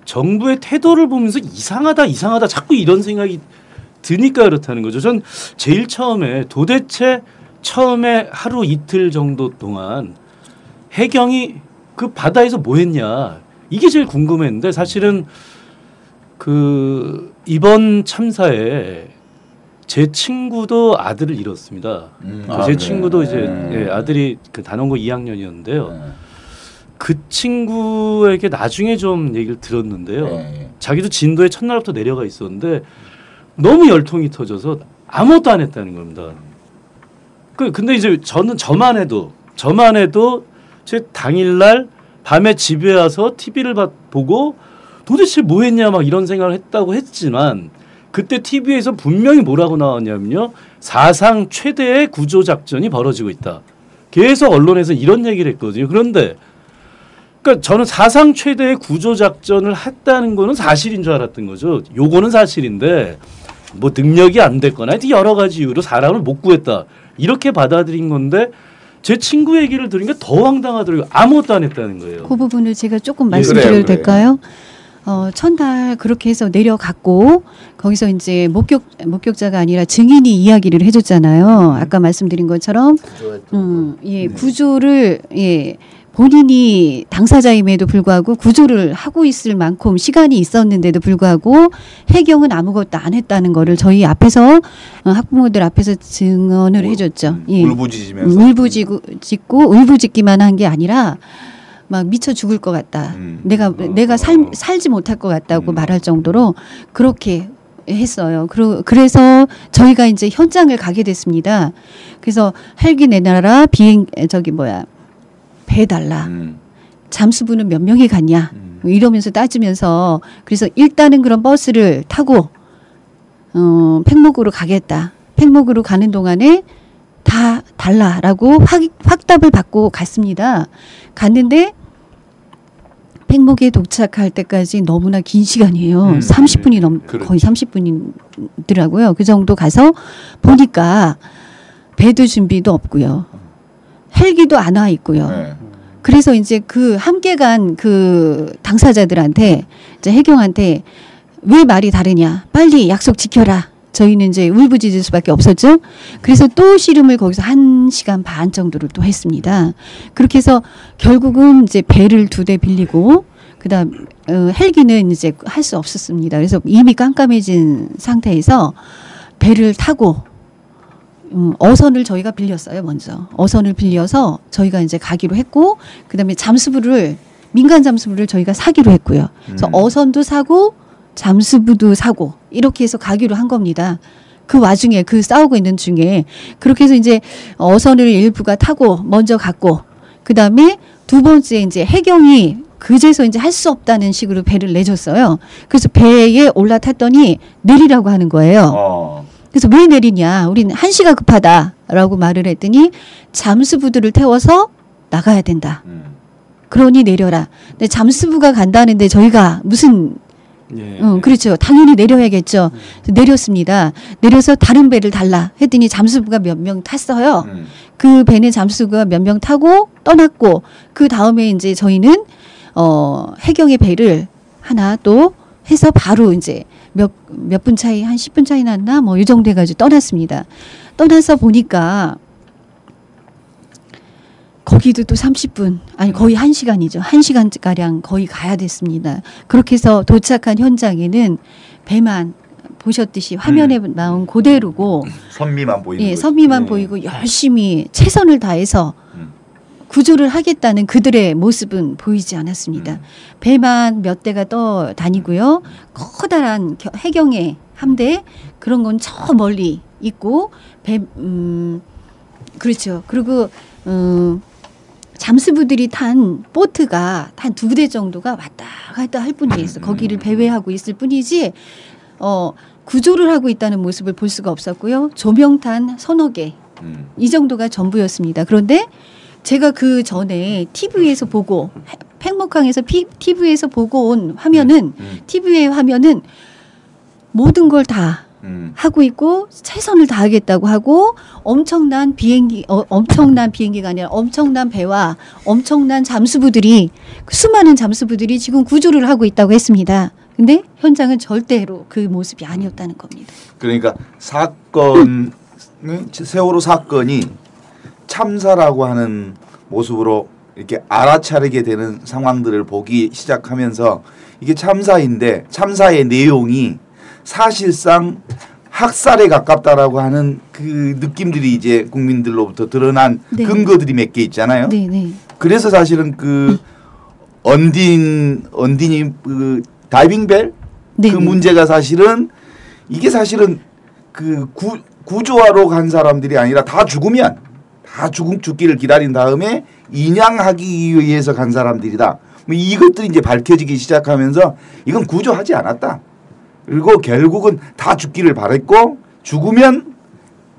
정부의 태도를 보면서 이상하다 자꾸 이런 생각이 드니까 그렇다는 거죠. 전 제일 처음에 도대체 처음에 하루 이틀 정도 동안 해경이 그 바다에서 뭐 했냐 이게 제일 궁금했는데 사실은 그 이번 참사에 제 친구도 아들을 잃었습니다. 제 친구도 이제 아들이 그 단원고 2학년이었는데요. 그 친구에게 나중에 좀 얘기를 들었는데요. 자기도 진도에 첫날부터 내려가 있었는데 너무 열통이 터져서 아무것도 안 했다는 겁니다. 근데 이제 저만 해도 제 당일날 밤에 집에 와서 TV를 보고 도대체 뭐 했냐 막 이런 생각을 했다고 했지만 그때 TV에서 분명히 뭐라고 나왔냐면요. 사상 최대의 구조작전이 벌어지고 있다. 계속 언론에서 이런 얘기를 했거든요. 그런데 그러니까 저는 사상 최대의 구조작전을 했다는 거는 사실인 줄 알았던 거죠. 요거는 사실인데 뭐 능력이 안 됐거나 하여튼 여러 가지 이유로 사람을 못 구했다. 이렇게 받아들인 건데 제 친구 얘기를 들으니까 더 황당하더라고요. 아무것도 안 했다는 거예요. 그 부분을 제가 조금 말씀드려도 될까요? 첫날 그렇게 해서 내려갔고 거기서 이제 목격자가 아니라 증인이 이야기를 해줬잖아요. 아까 말씀드린 것처럼 구조를 본인이 당사자임에도 불구하고 구조를 하고 있을 만큼 시간이 있었는데도 불구하고 해경은 아무것도 안 했다는 거를 저희 앞에서 학부모들 앞에서 증언을 해줬죠. 울부짖으면서 울부짖고 울부짖기만 한 게 아니라 막 미쳐 죽을 것 같다. 내가 살지 못할 것 같다고 말할 정도로 그렇게 했어요. 그래서 저희가 이제 현장을 가게 됐습니다. 그래서 헬기 내놔라 배 달라. 잠수부는 몇 명이 갔냐 이러면서 따지면서 그래서 일단은 그런 버스를 타고 팽목으로 가겠다. 팽목으로 가는 동안에 다 달라라고 확답을 받고 갔습니다. 갔는데 팽목에 도착할 때까지 너무나 긴 시간이에요. 30분이 그렇죠. 거의 30분이더라고요. 그 정도 가서 보니까 배도 준비도 없고요. 헬기도 안 와 있고요. 네. 그래서 이제 그 함께 간 그 당사자들한테 이제 해경한테 왜 말이 다르냐. 빨리 약속 지켜라. 저희는 이제 울부짖을 수밖에 없었죠. 그래서 또 씨름을 거기서 1시간 반 정도를 또 했습니다. 그렇게 해서 결국은 이제 배를 2대 빌리고 그다음 헬기는 이제 할 수 없었습니다. 그래서 이미 깜깜해진 상태에서 배를 타고 어선을 저희가 빌렸어요. 먼저 어선을 빌려서 저희가 이제 가기로 했고 그다음에 잠수부를 민간 잠수부를 저희가 사기로 했고요. 그래서 어선도 사고 잠수부도 사고 이렇게 해서 가기로 한 겁니다. 그 와중에 그 싸우고 있는 중에 그렇게 해서 이제 어선을 일부가 타고 먼저 갔고 그다음에 두 번째 이제 해경이 그제서 이제 할 수 없다는 식으로 배를 내줬어요. 그래서 배에 올라탔더니 내리라고 하는 거예요. 그래서 왜 내리냐? 우린 한시가 급하다라고 말을 했더니 잠수부들을 태워서 나가야 된다. 그러니 내려라. 근데 잠수부가 간다는데 저희가 무슨 그렇죠. 당연히 내려야겠죠. 내렸습니다. 내려서 다른 배를 달라 했더니 잠수부가 몇 명 탔어요. 그 배는 잠수부가 몇 명 타고 떠났고 그 다음에 이제 저희는 해경의 배를 하나 또 해서 바로 이제 몇 분 차이 한 10분 차이 났나 뭐 이 정도 해가지고 떠났습니다. 떠나서 보니까 거기도 또 30분 아니 거의 1시간이죠. 1시간가량 거의 가야 됐습니다. 그렇게 해서 도착한 현장에는 배만 보셨듯이 화면에 나온 그대로고 선미만 보이는 예, 거지. 선미만 보이고 열심히 최선을 다해서 구조를 하겠다는 그들의 모습은 보이지 않았습니다. 배만 몇 대가 떠 다니고요. 커다란 해경의 함대 그런 건 저 멀리 있고 그렇죠. 그리고 잠수부들이 탄 보트가 한 2대 정도가 왔다 갔다 할 뿐이었어요. 거기를 배회하고 있을 뿐이지 구조를 하고 있다는 모습을 볼 수가 없었고요. 조명탄 서너 개 이 정도가 전부였습니다. 그런데 제가 그 전에 TV에서 보고 팽목항에서 TV에서 보고 온 화면은 TV의 화면은 모든 걸 다 하고 있고 최선을 다하겠다고 하고 엄청난 비행기가 아니라 엄청난 배와 엄청난 잠수부들이 수많은 잠수부들이 지금 구조를 하고 있다고 했습니다. 근데 현장은 절대로 그 모습이 아니었다는 겁니다. 그러니까 세월호 사건이 참사라고 하는 모습으로 이렇게 알아차리게 되는 상황들을 보기 시작하면서 이게 참사인데 참사의 내용이 사실상 학살에 가깝다라고 하는 그 느낌들이 이제 국민들로부터 드러난 네. 근거들이 몇 개 있잖아요. 네, 네. 그래서 사실은 그 언딘이 그 다이빙벨 네, 그 네. 문제가 사실은 이게 사실은 그 구조하러 간 사람들이 아니라 다 죽기를 기다린 다음에 인양하기 위해서 간 사람들이다. 뭐 이것들이 이제 밝혀지기 시작하면서 이건 구조하지 않았다. 그리고 결국은 다 죽기를 바랬고 죽으면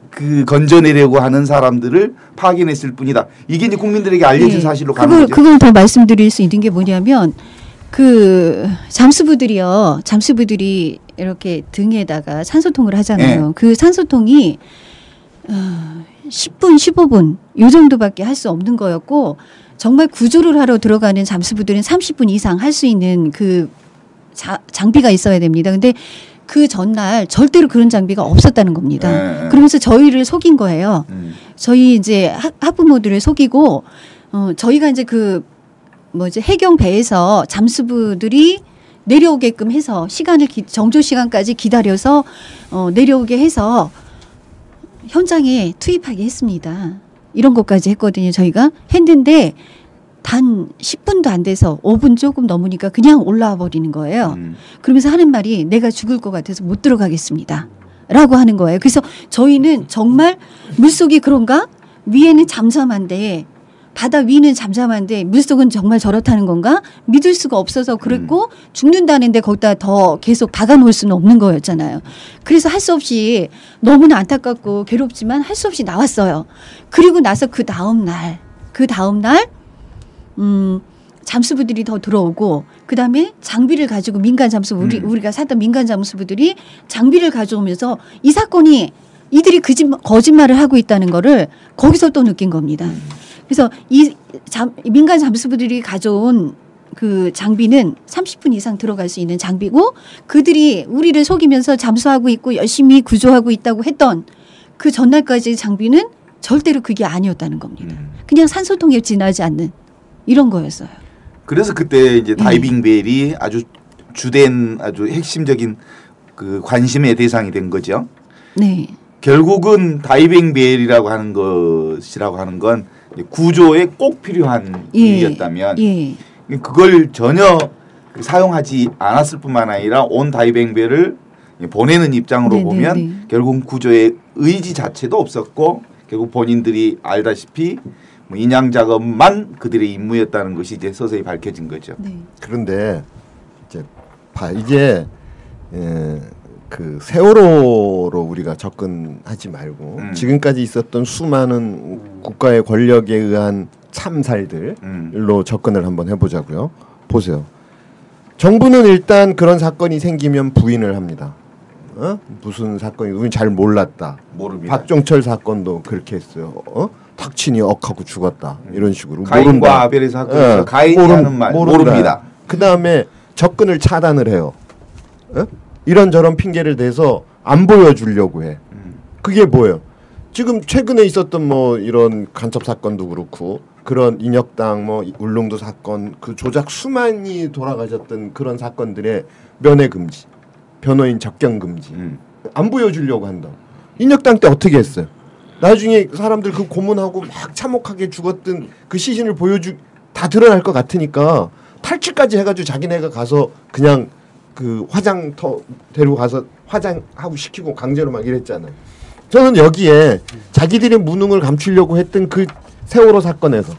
그 건져내려고 하는 사람들을 파견했을 뿐이다. 이게 이제 국민들에게 알려진 네. 사실로 가는 거죠. 그걸 더 말씀드릴 수 있는 게 뭐냐면 그 잠수부들이 이렇게 등에다가 산소통을 하잖아요. 네. 그 산소통이 10분, 15분 요 정도밖에 할 수 없는 거였고 정말 구조를 하러 들어가는 잠수부들은 30분 이상 할 수 있는 그 장비가 있어야 됩니다. 근데 그 전날 절대로 그런 장비가 없었다는 겁니다. 네. 그러면서 저희를 속인 거예요. 저희 이제 학부모들을 속이고 저희가 이제 해경 배에서 잠수부들이 내려오게끔 해서 정조 시간까지 기다려서 내려오게 해서 현장에 투입하게 했습니다. 이런 것까지 했거든요. 저희가 했는데 단 10분도 안 돼서 5분 조금 넘으니까 그냥 올라와 버리는 거예요. 그러면서 하는 말이 내가 죽을 것 같아서 못 들어가겠습니다. 라고 하는 거예요. 그래서 저희는 정말 물속이 그런가? 위에는 잠잠한데 바다 위는 잠잠한데 물속은 정말 저렇다는 건가? 믿을 수가 없어서 그랬고 죽는다는데 거기다 더 계속 박아놓을 수는 없는 거였잖아요. 그래서 할 수 없이 너무나 안타깝고 괴롭지만 할 수 없이 나왔어요. 그리고 나서 그 다음 날 잠수부들이 더 들어오고 그다음에 장비를 가지고 민간 잠수부 우리가 사던 민간 잠수부들이 장비를 가져오면서 이 사건이 이들이 거짓말을 하고 있다는 거를 거기서 또 느낀 겁니다. 그래서 민간 잠수부들이 가져온 그 장비는 30분 이상 들어갈 수 있는 장비고 그들이 우리를 속이면서 잠수하고 있고 열심히 구조하고 있다고 했던 그 전날까지의 장비는 절대로 그게 아니었다는 겁니다. 그냥 산소통에 지나지 않는 이런 거였어요. 그래서 그때 이제 다이빙 벨이 아주 주된 아주 핵심적인 그 관심의 대상이 된 거죠. 네. 결국은 다이빙 벨이라고 하는 건 구조에 꼭 필요한 일이었다면 그걸 전혀 사용하지 않았을 뿐만 아니라 온 다이빙 벨을 보내는 입장으로 보면 결국 구조의 의지 자체도 없었고 결국 본인들이 알다시피 뭐 인양 작업만 그들의 임무였다는 것이 이제 서서히 밝혀진 거죠. 네. 그런데 이제 그 세월호로 우리가 접근하지 말고 지금까지 있었던 수많은 국가의 권력에 의한 참살들로 접근을 한번 해보자고요. 보세요. 정부는 일단 그런 사건이 생기면 부인을 합니다. 무슨 사건이 우리는 잘 몰랐다. 모릅니다. 박종철 사건도 그렇게 했어요. 탁친이 억하고 죽었다. 이런 식으로. 가인과 아벨의 사건에서 가인이 하는 말 모릅니다. 그 다음에 접근을 차단을 해요. 이런저런 핑계를 대서 안 보여주려고 해. 그게 뭐예요? 지금 최근에 있었던 뭐 이런 간첩 사건도 그렇고 그런 인혁당 뭐 울릉도 사건 그 조작 수만이 돌아가셨던 그런 사건들의 면회 금지, 변호인 접견 금지 안 보여주려고 한다. 인혁당 때 어떻게 했어요? 나중에 사람들 그 고문하고 막 참혹하게 죽었던 그 시신을 다 드러날 것 같으니까 탈취까지 해가지고 자기네가 가서 그냥 그 화장터 데리고 가서 화장하고 시키고 강제로 막 이랬잖아요. 저는 여기에 자기들의 무능을 감추려고 했던 그 세월호 사건에서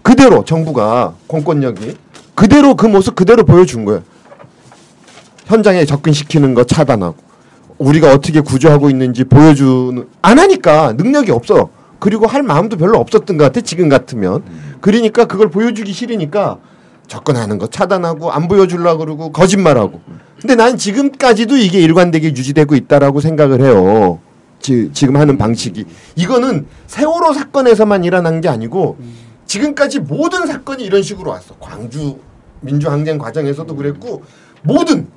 그대로 정부가 공권력이 그대로 그 모습 그대로 보여준 거예요. 현장에 접근시키는 거 차단하고 우리가 어떻게 구조하고 있는지 보여주는 안 하니까 능력이 없어. 그리고 할 마음도 별로 없었던 것 같아 지금 같으면. 그러니까 그걸 보여주기 싫으니까 접근하는 거 차단하고 안 보여주려고 그러고 거짓말하고. 근데 난 지금까지도 이게 일관되게 유지되고 있다라고 생각을 해요. 지금 하는 방식이. 이거는 세월호 사건에서만 일어난 게 아니고 지금까지 모든 사건이 이런 식으로 왔어. 광주 민주항쟁 과정에서도 그랬고 모든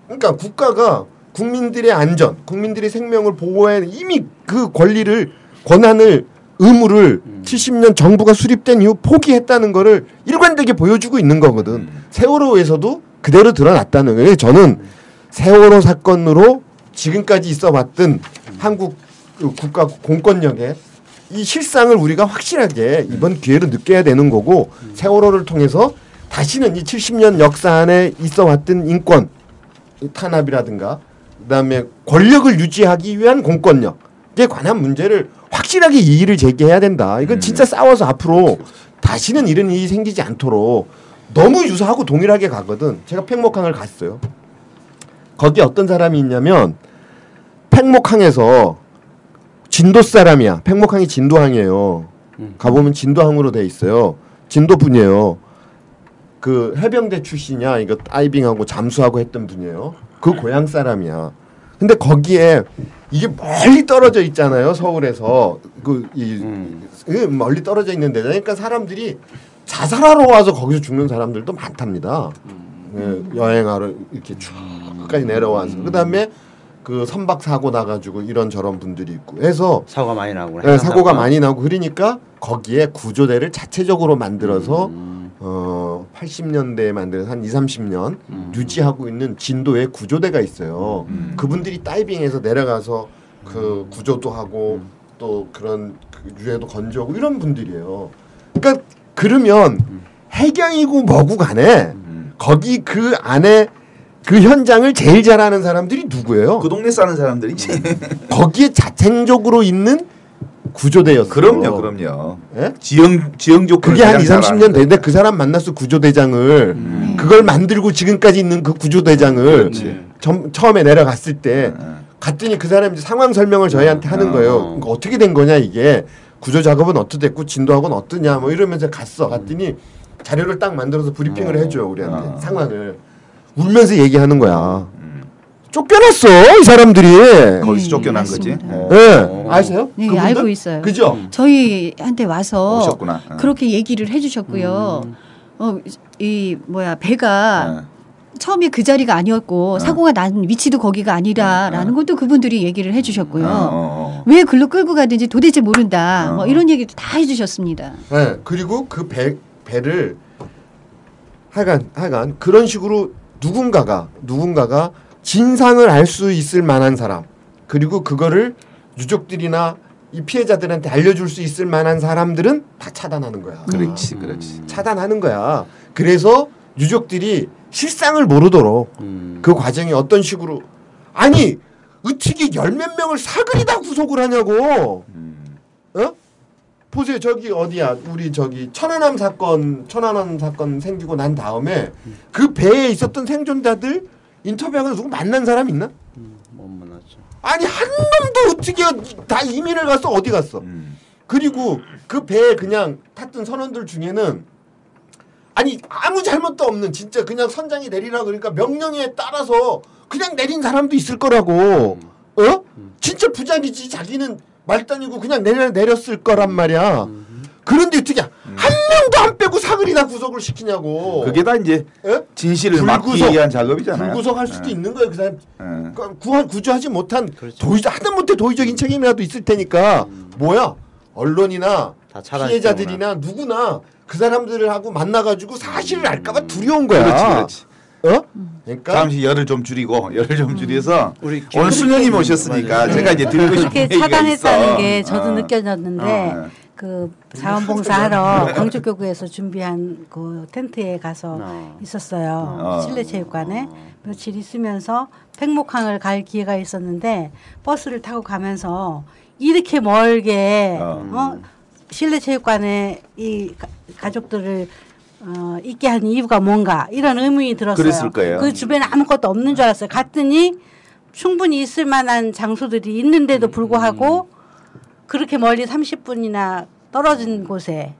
그러니까 국가가 국민들의 안전, 국민들의 생명을 보호해 이미 그 권한을 의무를 70년 정부가 수립된 이후 포기했다는 거를 일관되게 보여주고 있는 거거든. 세월호에서도 그대로 드러났다는 거예요. 저는 세월호 사건으로 지금까지 있어왔던 한국 국가 공권력의 이 실상을 우리가 확실하게 이번 기회로 느껴야 되는 거고 세월호를 통해서 다시는 이 70년 역사 안에 있어왔던 인권 탄압이라든가 그다음에 권력을 유지하기 위한 공권력에 관한 문제를 확실하게 이의를 제기해야 된다. 이건 진짜 싸워서 앞으로 다시는 이런 일이 생기지 않도록 너무 유사하고 동일하게 가거든. 제가 팽목항을 갔어요. 거기 어떤 사람이 있냐면 팽목항에서 진도 사람이야. 팽목항이 진도항이에요. 가보면 진도항으로 돼 있어요. 진도 분이에요. 그 해병대 출신이야. 이거 다이빙하고 잠수하고 했던 분이에요. 그 고향 사람이야. 근데 거기에 이게 멀리 떨어져 있잖아요. 서울에서 멀리 떨어져 있는 데다. 그러니까 사람들이 자살하러 와서 거기서 죽는 사람들도 많답니다. 여행하러 이렇게 쭉 끝까지 내려와서 그다음에 그 선박 사고 나가지고 이런저런 분들이 있고 해서 사고가 많이 나고 사고가 많이 나고 그러니까 거기에 구조대를 자체적으로 만들어서 80년대에 만들어서 한 20-30년 유지하고 있는 진도에 구조대가 있어요. 그분들이 다이빙해서 내려가서 그 구조도 하고 또 그런 유해도 건조하고 이런 분들이에요. 그러니까 그러면 해경이고 뭐고 간에 거기 그 안에 그 현장을 제일 잘 아는 사람들이 누구예요? 그 동네 사는 사람들이지. 거기에 자생적으로 있는 구조대였어. 그럼요. 예? 지형 조건 그게 한 2, 30년 됐는데 그 사람 만났어 구조대장을. 그걸 만들고 지금까지 있는 그 구조대장을 처음에 내려갔을 때 갔더니 그 사람이 상황 설명을 저희한테 하는 거예요. 그러니까 어떻게 된 거냐 이게. 구조 작업은 어떻게 됐고 진도학은 어떠냐 뭐 이러면서 갔더니 자료를 딱 만들어서 브리핑을 해줘요 우리한테 상황을 울면서 얘기하는 거야. 쫓겨났어 이 사람들이. 거기서 쫓겨난 거지. 네. 아세요? 네, 그분들? 알고 있어요. 그죠? 저희한테 와서 오셨구나. 그렇게 얘기를 해주셨고요. 이 배가 처음에 그 자리가 아니었고 사고가 난 위치도 거기가 아니라라는 것도 그분들이 얘기를 해주셨고요. 왜 글로 끌고 가든지 도대체 모른다. 뭐 이런 얘기도 다 해주셨습니다. 네. 그리고 그 배를 하여간 그런 식으로 누군가가 진상을 알 수 있을 만한 사람 그리고 그거를 유족들이나 이 피해자들한테 알려줄 수 있을 만한 사람들은 다 차단하는 거야. 그렇지. 차단하는 거야. 그래서 유족들이 실상을 모르도록 그 과정이 어떤 식으로 아니 어떻게 10몇 명을 사그리다 구속을 하냐고. 어? 보세요. 저기 어디야? 우리 저기 천안함 사건 생기고 난 다음에 그 배에 있었던 생존자들 인터뷰하고 누구 만난 사람 있나? 못 만났죠. 아니 한 놈도 어떻게 다 이민을 갔어? 어디 갔어? 그리고 그 배에 그냥 탔던 선원들 중에는 아니 아무 잘못도 없는 진짜 그냥 선장이 내리라 그러니까 명령에 따라서 그냥 내린 사람도 있을 거라고. 진짜 부작이지. 자기는 말단이고 그냥 내렸을 거란 말이야. 그런데 어떻게 한 명도 안 빼고 사그리다 구속을 시키냐고. 그게 다 이제 진실을 막기 위한 작업이잖아요. 불구속할 수도 있는 거예요. 그 사람 구조하지 못한 하다못해 도의적인 책임이라도 있을 테니까 뭐야 언론이나 피해자들이나 누구나 그 사람들을 하고 만나가지고 사실을 알까봐 두려운 거야. 그렇지. 그러니까 잠시 열을 좀 줄여서 오늘 수녀님 오셨으니까 제가 이제 듣고 싶은 그렇게 얘기가 차단했다는 있어. 게 저도 느껴졌는데 그 자원봉사하러 광주교구에서 준비한 그 텐트에 가서 있었어요. 실내체육관에 며칠 있으면서 팽목항을 갈 기회가 있었는데 버스를 타고 가면서 이렇게 멀게 실내체육관에 이 가족들을 있게 한 이유가 뭔가 이런 의문이 들었어요. 그랬을 거예요. 그 주변에 아무것도 없는 줄 알았어요. 갔더니 충분히 있을 만한 장소들이 있는데도 불구하고 그렇게 멀리 30분이나 떨어진 곳에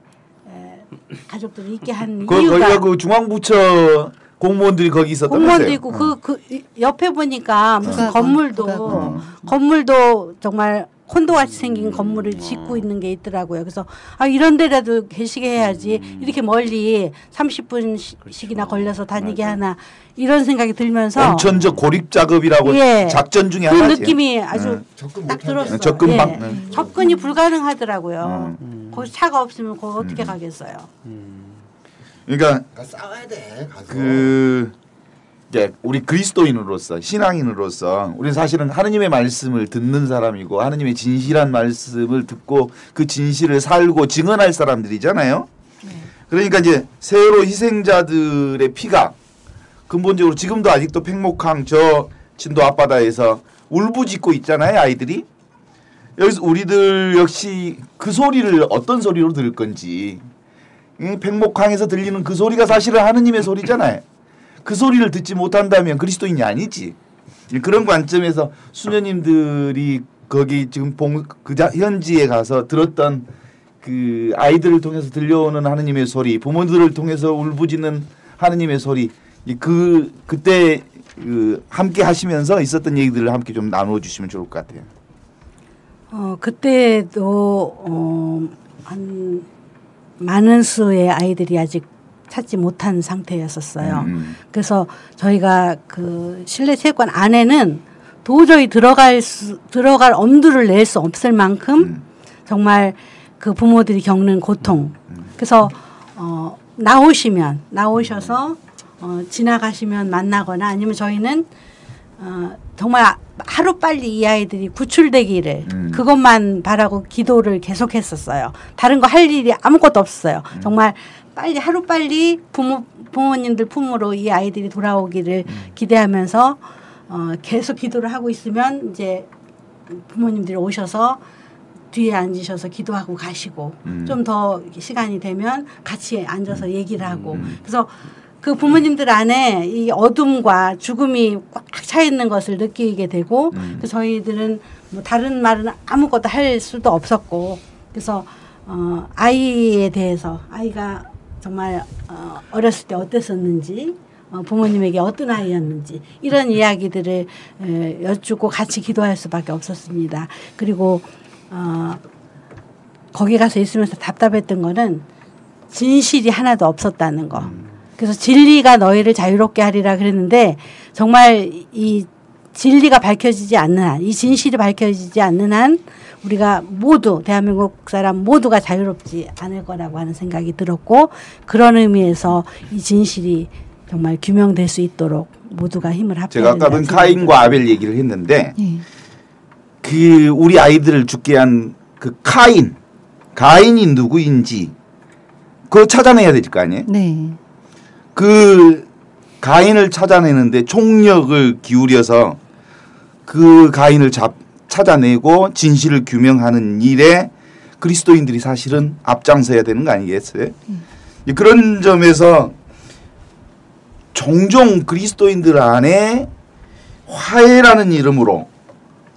가족들을 있게 한 이유가 거기가 그 중앙부처 공무원들이 거기 있었다면서요? 공무원도 있고 그 옆에 보니까 무슨 건물도 정말 콘도같이 생긴 건물을 짓고 있는 게 있더라고요. 그래서 이런 데라도 계시게 해야지 이렇게 멀리 30분씩이나 걸려서 다니게 하나 이런 생각이 들면서 온천적 고립 작업이라고 작전 중에 그 하나지. 느낌이 아주 딱 들었어요. 접근이 불가능하더라고요. 거기 차가 없으면 거기 어떻게 가겠어요. 그러니까 싸워야 돼. 가서. 우리 그리스도인으로서 신앙인으로서 우리는 사실은 하느님의 말씀을 듣는 사람이고 하느님의 진실한 말씀을 듣고 그 진실을 살고 증언할 사람들이잖아요. 그러니까 이제 세월호 희생자들의 피가 근본적으로 지금도 아직도 팽목항 저 진도 앞바다에서 울부짖고 있잖아요. 아이들이. 여기서 우리들 역시 그 소리를 어떤 소리로 들을 건지 팽목항에서 들리는 그 소리가 사실은 하느님의 소리잖아요. 그 소리를 듣지 못한다면 그리스도인이 아니지. 그런 관점에서 수녀님들이 거기 지금 현지에 가서 들었던 그 아이들을 통해서 들려오는 하느님의 소리, 부모들을 통해서 울부짖는 하느님의 소리, 그때 함께 하시면서 있었던 얘기들을 함께 좀 나누어 주시면 좋을 것 같아요. 그때도 한 많은 수의 아이들이 아직 찾지 못한 상태였었어요. 그래서 저희가 그 실내 체육관 안에는 도저히 들어갈 엄두를 낼 수 없을 만큼 정말 그 부모들이 겪는 고통. 그래서 나오셔서 지나가시면 만나거나 아니면 저희는 정말 하루빨리 이 아이들이 구출되기를 그것만 바라고 기도를 계속했었어요. 다른 거 할 일이 아무것도 없었어요. 정말 하루빨리 부모님들 품으로 이 아이들이 돌아오기를 기대하면서 계속 기도를 하고 있으면 이제 부모님들이 오셔서 뒤에 앉으셔서 기도하고 가시고 좀 더 시간이 되면 같이 앉아서 얘기를 하고 그래서 그 부모님들 안에 이 어둠과 죽음이 꽉 차 있는 것을 느끼게 되고 그래서 저희들은 뭐 다른 말은 아무것도 할 수도 없었고 그래서 아이에 대해서 아이가 정말 어렸을 때 어땠었는지 부모님에게 어떤 아이였는지 이런 이야기들을 여쭙고 같이 기도할 수밖에 없었습니다. 그리고 거기 가서 있으면서 답답했던 거는 진실이 하나도 없었다는 거. 그래서 진리가 너희를 자유롭게 하리라 그랬는데 정말 이 진리가 밝혀지지 않는 한, 이 진실이 밝혀지지 않는 한 우리가 모두 대한민국 사람 모두가 자유롭지 않을 거라고 하는 생각이 들었고 그런 의미에서 이 진실이 정말 규명될 수 있도록 모두가 힘을 합쳐야 제가 아까는 카인과 아벨 얘기를 했는데 그 우리 아이들을 죽게 한 그 가인이 누구인지 그거 찾아내야 될 거 아니에요? 네. 그 가인을 찾아내는데 총력을 기울여서 그 가인을 찾아내고 진실을 규명하는 일에 그리스도인들이 사실은 앞장서야 되는 거 아니겠어요? 그런 점에서 종종 그리스도인들 안에 화해라는 이름으로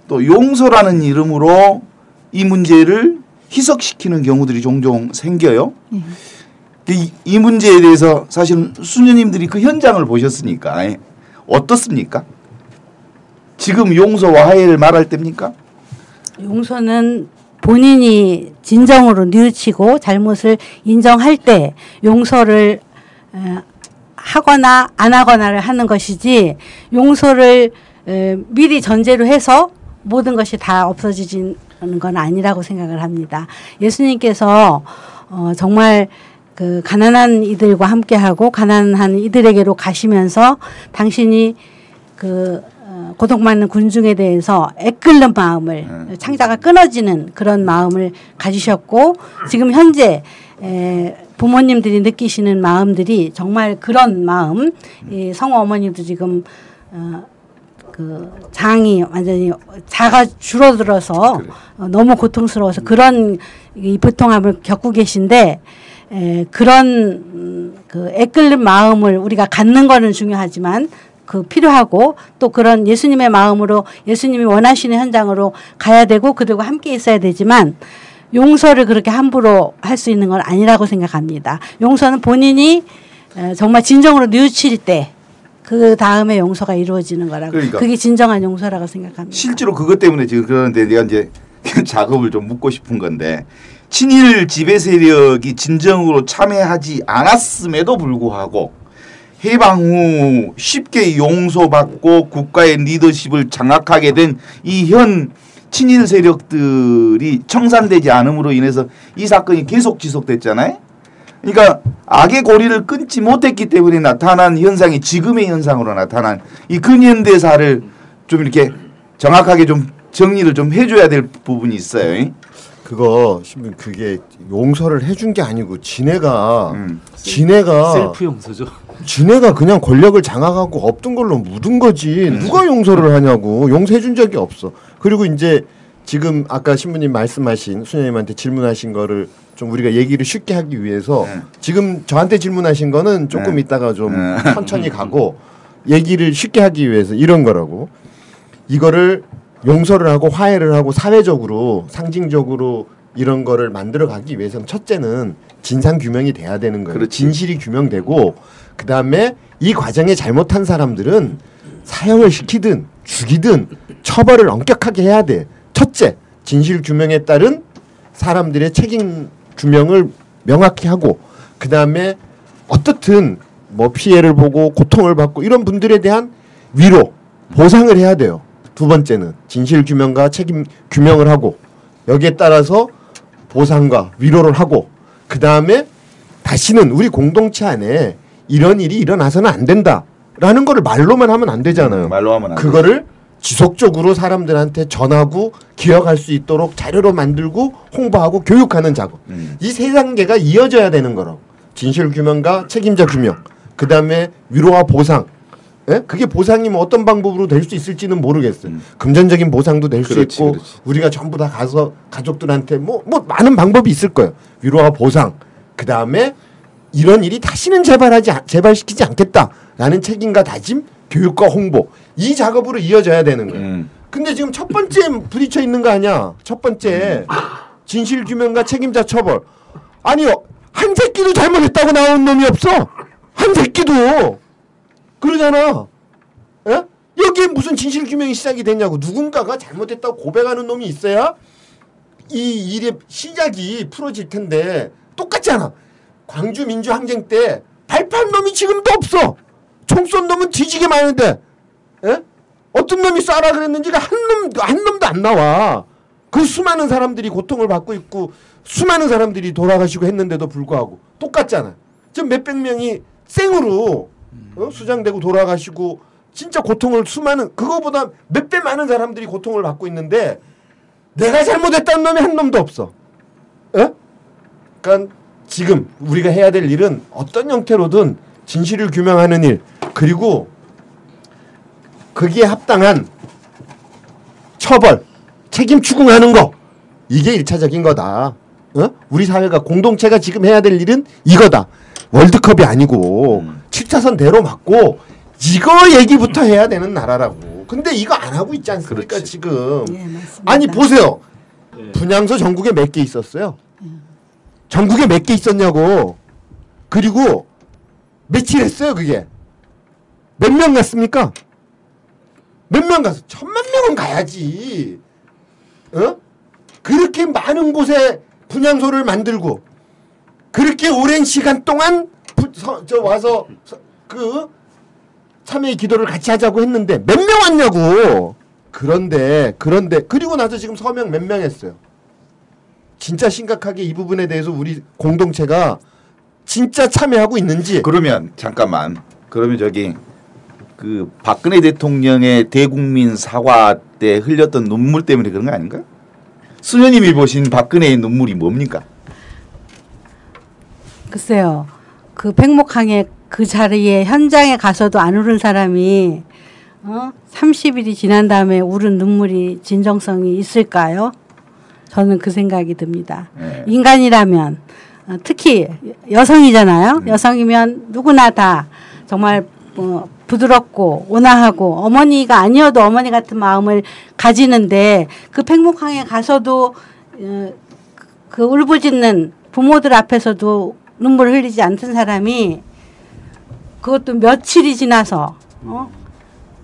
또 용서라는 이름으로 이 문제를 희석시키는 경우들이 종종 생겨요. 이 문제에 대해서 사실 수녀님들이 그 현장을 보셨으니까 어떻습니까? 지금 용서와 화해를 말할 때입니까? 용서는 본인이 진정으로 뉘우치고 잘못을 인정할 때 용서를 하거나 안 하거나를 하는 것이지 용서를 미리 전제로 해서 모든 것이 다 없어지는 건 아니라고 생각을 합니다. 예수님께서 정말 그 가난한 이들과 함께하고 가난한 이들에게로 가시면서 당신이 그 고통받는 군중에 대해서 애끓는 마음을 창자가 끊어지는 그런 마음을 가지셨고 지금 현재 부모님들이 느끼시는 마음들이 정말 그런 마음 이 성호 어머니도 지금 그 장이 완전히 자가 줄어들어서 너무 고통스러워서 그런 이 부통함을 겪고 계신데 그런 그 애끓는 마음을 우리가 갖는 거는 중요하지만 그 필요하고 또 그런 예수님의 마음으로 예수님이 원하시는 현장으로 가야 되고 그들과 함께 있어야 되지만 용서를 그렇게 함부로 할 수 있는 건 아니라고 생각합니다. 용서는 본인이 정말 진정으로 뉘우칠 때 그 다음에 용서가 이루어지는 거라고. 그러니까 그게 진정한 용서라고 생각합니다. 실제로 그것 때문에 지금 그러는데 내가 이제 작업을 좀 묻고 싶은 건데 친일 지배 세력이 진정으로 참여하지 않았음에도 불구하고 해방 후 쉽게 용서받고 국가의 리더십을 장악하게 된 이 현 친일 세력들이 청산되지 않음으로 인해서 이 사건이 계속 지속됐잖아요. 그러니까 악의 고리를 끊지 못했기 때문에 나타난 현상이 지금의 현상으로 나타난 이 근현대사를 좀 이렇게 정확하게 좀 정리를 좀 해줘야 될 부분이 있어요. 그거 신분 그게 용서를 해준 게 아니고 지네가 셀프 용서죠. 지네가 그냥 권력을 장악하고 없던 걸로 묻은 거지. 누가 용서를 하냐고. 용서해준 적이 없어. 그리고 이제 지금 아까 신부님 말씀하신 수녀님한테 질문하신 거를 좀 우리가 얘기를 쉽게 하기 위해서 지금 저한테 질문하신 거는 조금 있다가 좀 천천히 가고 얘기를 쉽게 하기 위해서 이런 거라고. 이거를 용서를 하고 화해를 하고 사회적으로 상징적으로 이런 거를 만들어 가기 위해서는 첫째는 진상 규명이 돼야 되는 거예요. 그렇지. 진실이 규명되고 그다음에 이 과정에 잘못한 사람들은 사형을 시키든 죽이든 처벌을 엄격하게 해야 돼. 첫째, 진실 규명에 따른 사람들의 책임 규명을 명확히 하고 그다음에 어떻든 뭐 피해를 보고 고통을 받고 이런 분들에 대한 위로, 보상을 해야 돼요. 두 번째는 진실 규명과 책임 규명을 하고 여기에 따라서 보상과 위로를 하고 그다음에 다시는 우리 공동체 안에 이런 일이 일어나서는 안 된다라는 거를 말로만 하면 안 되잖아요. 말로 하면 안 그거를 지속적으로 사람들한테 전하고 기억할 수 있도록 자료로 만들고 홍보하고 교육하는 작업. 이 세 단계가 이어져야 되는 거라고. 진실 규명과 책임자 규명. 그다음에 위로와 보상. 예? 그게 보상이 뭐 어떤 방법으로 될 수 있을지는 모르겠어요. 금전적인 보상도 될 수 있고 우리가 전부 다 가서 가족들한테 뭐 많은 방법이 있을 거예요. 위로와 보상. 그다음에 이런 일이 다시는 재발시키지 않겠다라는 책임과 다짐, 교육과 홍보. 이 작업으로 이어져야 되는 거예요. 근데 지금 첫 번째 부딪혀 있는 거 아니야. 첫 번째 진실 규명과 책임자 처벌. 아니 한 새끼도 잘못했다고 나오는 놈이 없어. 한 새끼도. 그러잖아. 예? 여기에 무슨 진실 규명이 시작이 됐냐고. 누군가가 잘못했다고 고백하는 놈이 있어야 이 일의 시작이 풀어질 텐데 똑같잖아. 광주 민주항쟁 때 발표한 놈이 지금도 없어. 총 쏜 놈은 뒤지게 많은데, 예? 어떤 놈이 쏴라 그랬는지가 한 놈도 안 나와. 그 수많은 사람들이 고통을 받고 있고 수많은 사람들이 돌아가시고 했는데도 불구하고 똑같잖아. 지금 몇백 명이 생으로 수장되고 돌아가시고 진짜 고통을 수많은 그거보다 몇 배 많은 사람들이 고통을 받고 있는데 내가 잘못했다는 놈이 한 놈도 없어. 예? 그러니까 지금 우리가 해야 될 일은 어떤 형태로든 진실을 규명하는 일 그리고 거기에 합당한 처벌, 책임 추궁하는 거 이게 1차적인 거다. 어? 우리 사회가 공동체가 지금 해야 될 일은 이거다. 월드컵이 아니고 7차선대로 맞고 이거 얘기부터 해야 되는 나라라고. 근데 이거 안 하고 있지 않습니까? 그렇지. 지금. 예, 맞습니다. 아니 보세요. 분향소 전국에 몇 개 있었어요? 전국에 몇 개 있었냐고. 그리고 며칠 했어요 그게. 몇 명 갔습니까? 몇 명 갔어? 1000만 명은 가야지. 어? 그렇게 많은 곳에 분향소를 만들고 그렇게 오랜 시간 동안 와서 그 참회의 기도를 같이 하자고 했는데 몇 명 왔냐고. 그런데 그리고 나서 지금 서명 몇 명 했어요. 진짜 심각하게 이 부분에 대해서 우리 공동체가 진짜 참여하고 있는지. 그러면 잠깐만. 그러면 저기 그 박근혜 대통령의 대국민 사과 때 흘렸던 눈물 때문에 그런 거 아닌가? 수녀님이 보신 박근혜의 눈물이 뭡니까? 글쎄요. 그 백목항에 그 자리에 현장에 가서도 안 울은 사람이 30일이 지난 다음에 울은 눈물이 진정성이 있을까요? 저는 그 생각이 듭니다. 네. 인간이라면 특히 여성이잖아요. 여성이면 누구나 다 정말 부드럽고 온화하고 어머니가 아니어도 어머니 같은 마음을 가지는데 그 백목항에 가서도 그 울부짖는 부모들 앞에서도 눈물을 흘리지 않던 사람이 그것도 며칠이 지나서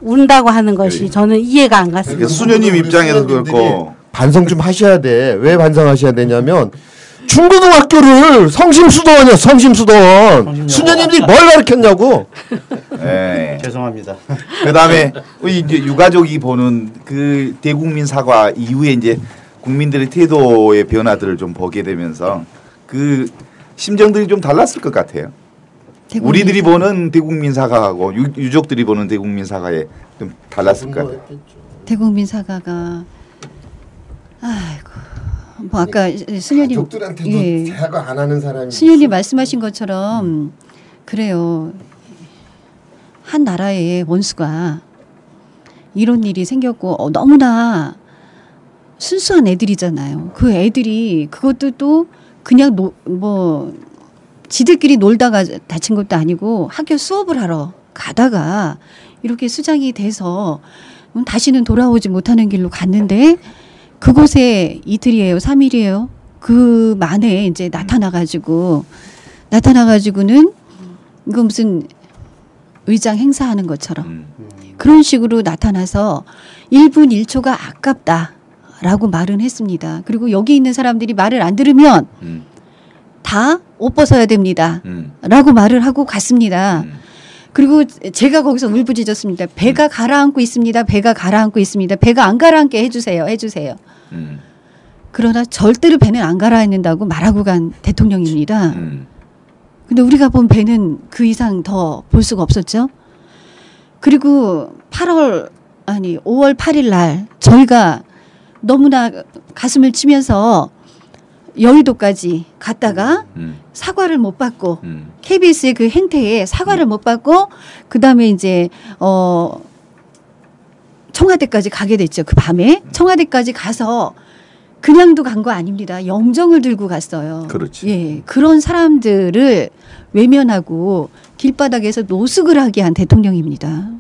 운다고 하는 것이 저는 이해가 안 갔습니다. 그러니까 수녀님 입장에서 그렇고 반성 좀 하셔야 돼. 왜 반성하셔야 되냐면 중고등학교를 성심수도원이야. 성심수도원. 수녀님들이 뭘 가르쳤냐고. 네. 죄송합니다. 그다음에 이제 유가족이 보는 그 대국민 사과 이후에 이제 국민들의 태도의 변화들을 좀 보게 되면서 그 심정들이 좀 달랐을 것 같아요. 우리들이 보는 대국민 사과하고 유족들이 보는 대국민 사과에 좀 달랐을 것 같아요. 대국민 사과가 아이고 뭐 아까 수녀님 가족들한테도 사과 안 하는 사람이 수녀님 말씀하신 것처럼 그래요. 한 나라의 원수가 이런 일이 생겼고 너무나 순수한 애들이잖아요. 그 애들이 그것도 또 그냥 뭐 지들끼리 놀다가 다친 것도 아니고 학교 수업을 하러 가다가 이렇게 수장이 돼서 다시는 돌아오지 못하는 길로 갔는데 그곳에 이틀이에요, 3일이에요. 그 만에 이제 나타나가지고는 이거 무슨 의장 행사하는 것처럼 그런 식으로 나타나서 1분 1초가 아깝다라고 말은 했습니다. 그리고 여기 있는 사람들이 말을 안 들으면 다 옷 벗어야 됩니다. 라고 말을 하고 갔습니다. 그리고 제가 거기서 울부짖었습니다. 배가 가라앉고 있습니다. 배가 가라앉고 있습니다. 배가 안 가라앉게 해주세요. 그러나 절대로 배는 안 가라앉는다고 말하고 간 대통령입니다. 근데 우리가 본 배는 그 이상 더 볼 수가 없었죠. 그리고 5월 8일 날 저희가 너무나 가슴을 치면서 여의도까지 갔다가 사과를 못 받고 KBS의 그 행태에 사과를 못 받고 그다음에 이제 청와대까지 가게 됐죠. 그 밤에 청와대까지 가서 그냥도 간 거 아닙니다. 영정을 들고 갔어요. 그렇지. 예, 그런 사람들을 외면하고 길바닥에서 노숙을 하게 한 대통령입니다.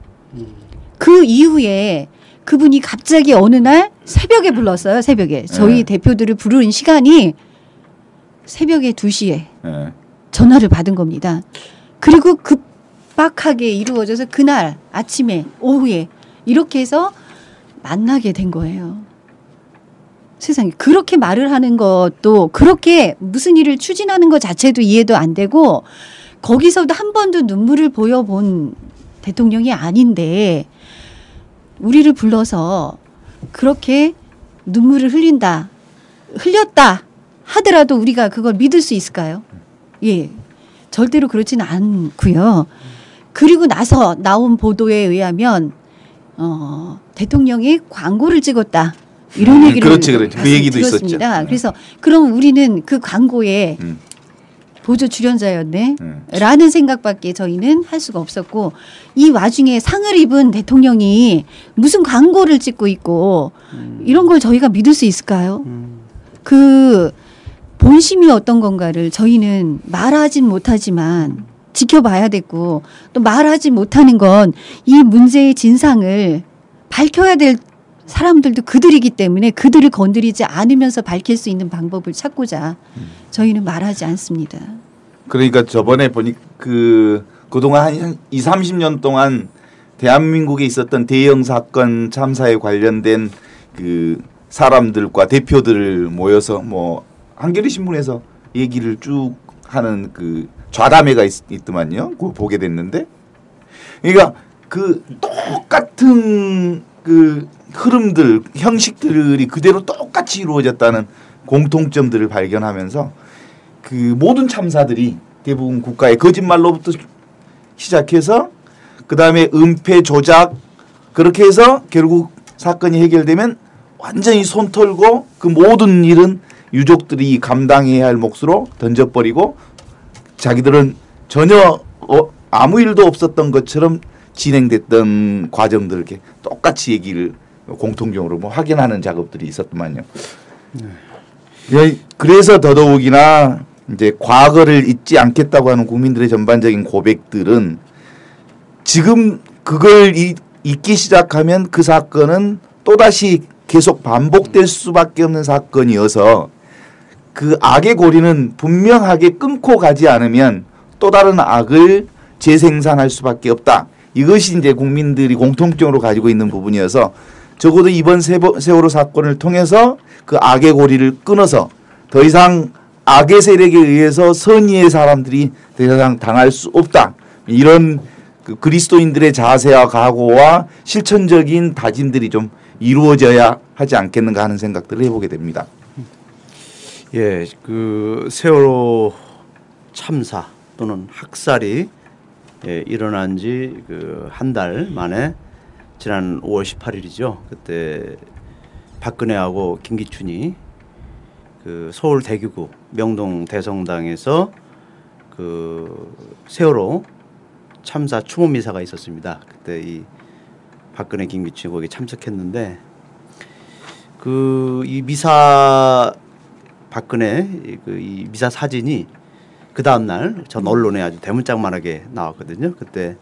그 이후에 그분이 갑자기 어느 날 새벽에 불렀어요. 새벽에. 저희 대표들을 부르는 시간이 새벽에 2시에 전화를 받은 겁니다. 그리고 급박하게 이루어져서 그날 아침에 오후에 이렇게 해서 만나게 된 거예요. 세상에. 그렇게 말을 하는 것도 그렇게 무슨 일을 추진하는 것 자체도 이해도 안 되고 거기서도 한 번도 눈물을 보여본 대통령이 아닌데 우리를 불러서 그렇게 눈물을 흘렸다 하더라도 우리가 그걸 믿을 수 있을까요? 예, 절대로 그렇지는 않고요. 그리고 나서 나온 보도에 의하면 대통령이 광고를 찍었다. 이런 얘기를 그렇지. 그 얘기도 들었습니다. 있었죠. 그래서 그럼 우리는 그 광고에 보조 출연자였네 라는 생각밖에 저희는 할 수가 없었고 이 와중에 상을 입은 대통령이 무슨 광고를 찍고 있고 이런 걸 저희가 믿을 수 있을까요? 그 본심이 어떤 건가를 저희는 말하진 못하지만 지켜봐야 됐고 또 말하지 못하는 건 이 문제의 진상을 밝혀야 될 사람들도 그들이기 때문에 그들을 건드리지 않으면서 밝힐 수 있는 방법을 찾고자 저희는 말하지 않습니다. 그러니까 저번에 보니 그동안 한 20-30년 동안 대한민국에 있었던 대형 사건 참사에 관련된 그 사람들과 대표들을 모여서 뭐 한겨레 신문에서 얘기를 쭉 하는 그 좌담회가 있더만요. 그거 보게 됐는데, 그러니까 그 똑같은 그 흐름들, 형식들이 그대로 똑같이 이루어졌다는 공통점들을 발견하면서 그 모든 참사들이 대부분 국가의 거짓말로부터 시작해서 그 다음에 은폐 조작 그렇게 해서 결국 사건이 해결되면 완전히 손 털고 그 모든 일은 유족들이 감당해야 할 몫으로 던져버리고 자기들은 전혀 아무 일도 없었던 것처럼 진행됐던 과정들 이렇게 똑같이 얘기를 공통적으로 뭐 확인하는 작업들이 있었더만요. 그래서 더더욱이나 이제 과거를 잊지 않겠다고 하는 국민들의 전반적인 고백들은 지금 그걸 잊기 시작하면 그 사건은 또다시 계속 반복될 수밖에 없는 사건이어서 그 악의 고리는 분명하게 끊고 가지 않으면 또 다른 악을 재생산할 수밖에 없다. 이것이 이제 국민들이 공통적으로 가지고 있는 부분이어서 적어도 이번 세월호 사건을 통해서 그 악의 고리를 끊어서 더 이상 악의 세력에 의해서 선의의 사람들이 더 이상 당할 수 없다. 이런 그 그리스도인들의 자세와 각오와 실천적인 다짐들이 좀 이루어져야 하지 않겠는가 하는 생각들을 해보게 됩니다. 예, 그 세월호 참사 또는 학살이 일어난 지 그 한 달 만에 지난 5월 18일이죠. 그때 박근혜하고 김기춘이 그 서울 대교구 명동 대성당에서 그 세월호 참사 추모 미사가 있었습니다. 그때 이 박근혜, 김기춘이 거기 참석했는데 그 이 미사 박근혜 이 미사 사진이 그 다음 날 전 언론에 아주 대문짝만하게 나왔거든요. 그때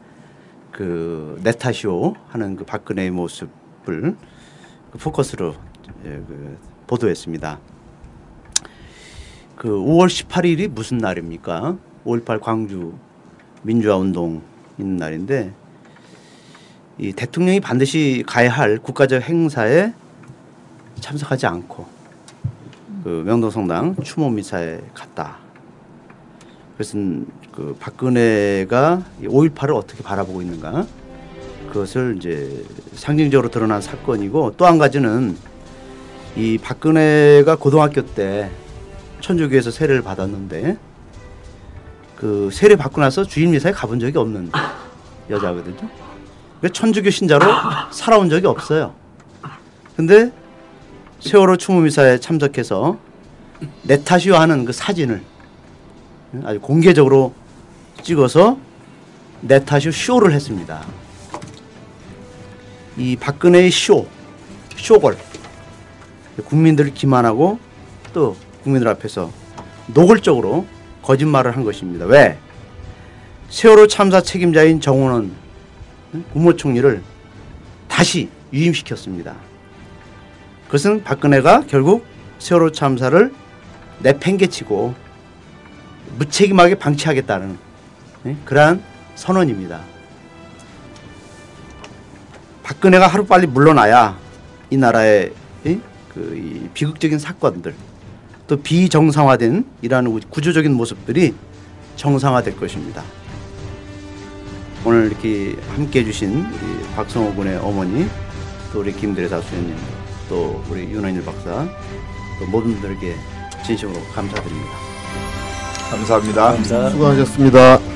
그 네타쇼 하는 그 박근혜의 모습을 그 포커스로 그 보도했습니다. 그 5월 18일이 무슨 날입니까? 5.18 광주 민주화 운동 있는 날인데 이 대통령이 반드시 가야 할 국가적 행사에 참석하지 않고 그 명동성당 추모 미사에 갔다. 그래서 그 박근혜가 5.18을 어떻게 바라보고 있는가 그것을 이제 상징적으로 드러난 사건이고 또 한 가지는 이 박근혜가 고등학교 때 천주교에서 세례를 받았는데 그 세례 받고 나서 주일 미사에 가본 적이 없는 여자거든요. 그러니까 천주교 신자로 살아온 적이 없어요. 근데 세월호 추모 미사에 참석해서 네타시오 하는 그 사진을 아주 공개적으로 찍어서 네타시오 쇼를 했습니다. 이 박근혜의 쇼걸 국민들을 기만하고 또 국민들 앞에서 노골적으로 거짓말을 한 것입니다. 왜? 세월호 참사 책임자인 정원원 국무총리를 다시 유임시켰습니다. 그것은 박근혜가 결국 세월호 참사를 내팽개치고 무책임하게 방치하겠다는 그러한 선언입니다. 박근혜가 하루빨리 물러나야 이 나라의 이 비극적인 사건들 또 비정상화된 이러한 구조적인 모습들이 정상화될 것입니다. 오늘 이렇게 함께해 주신 우리 박성호 군의 어머니 또 우리 김대래사 수녀님 또 우리 윤원일 박사 또 모든 분들에게 진심으로 감사드립니다. 감사합니다. 수고하셨습니다.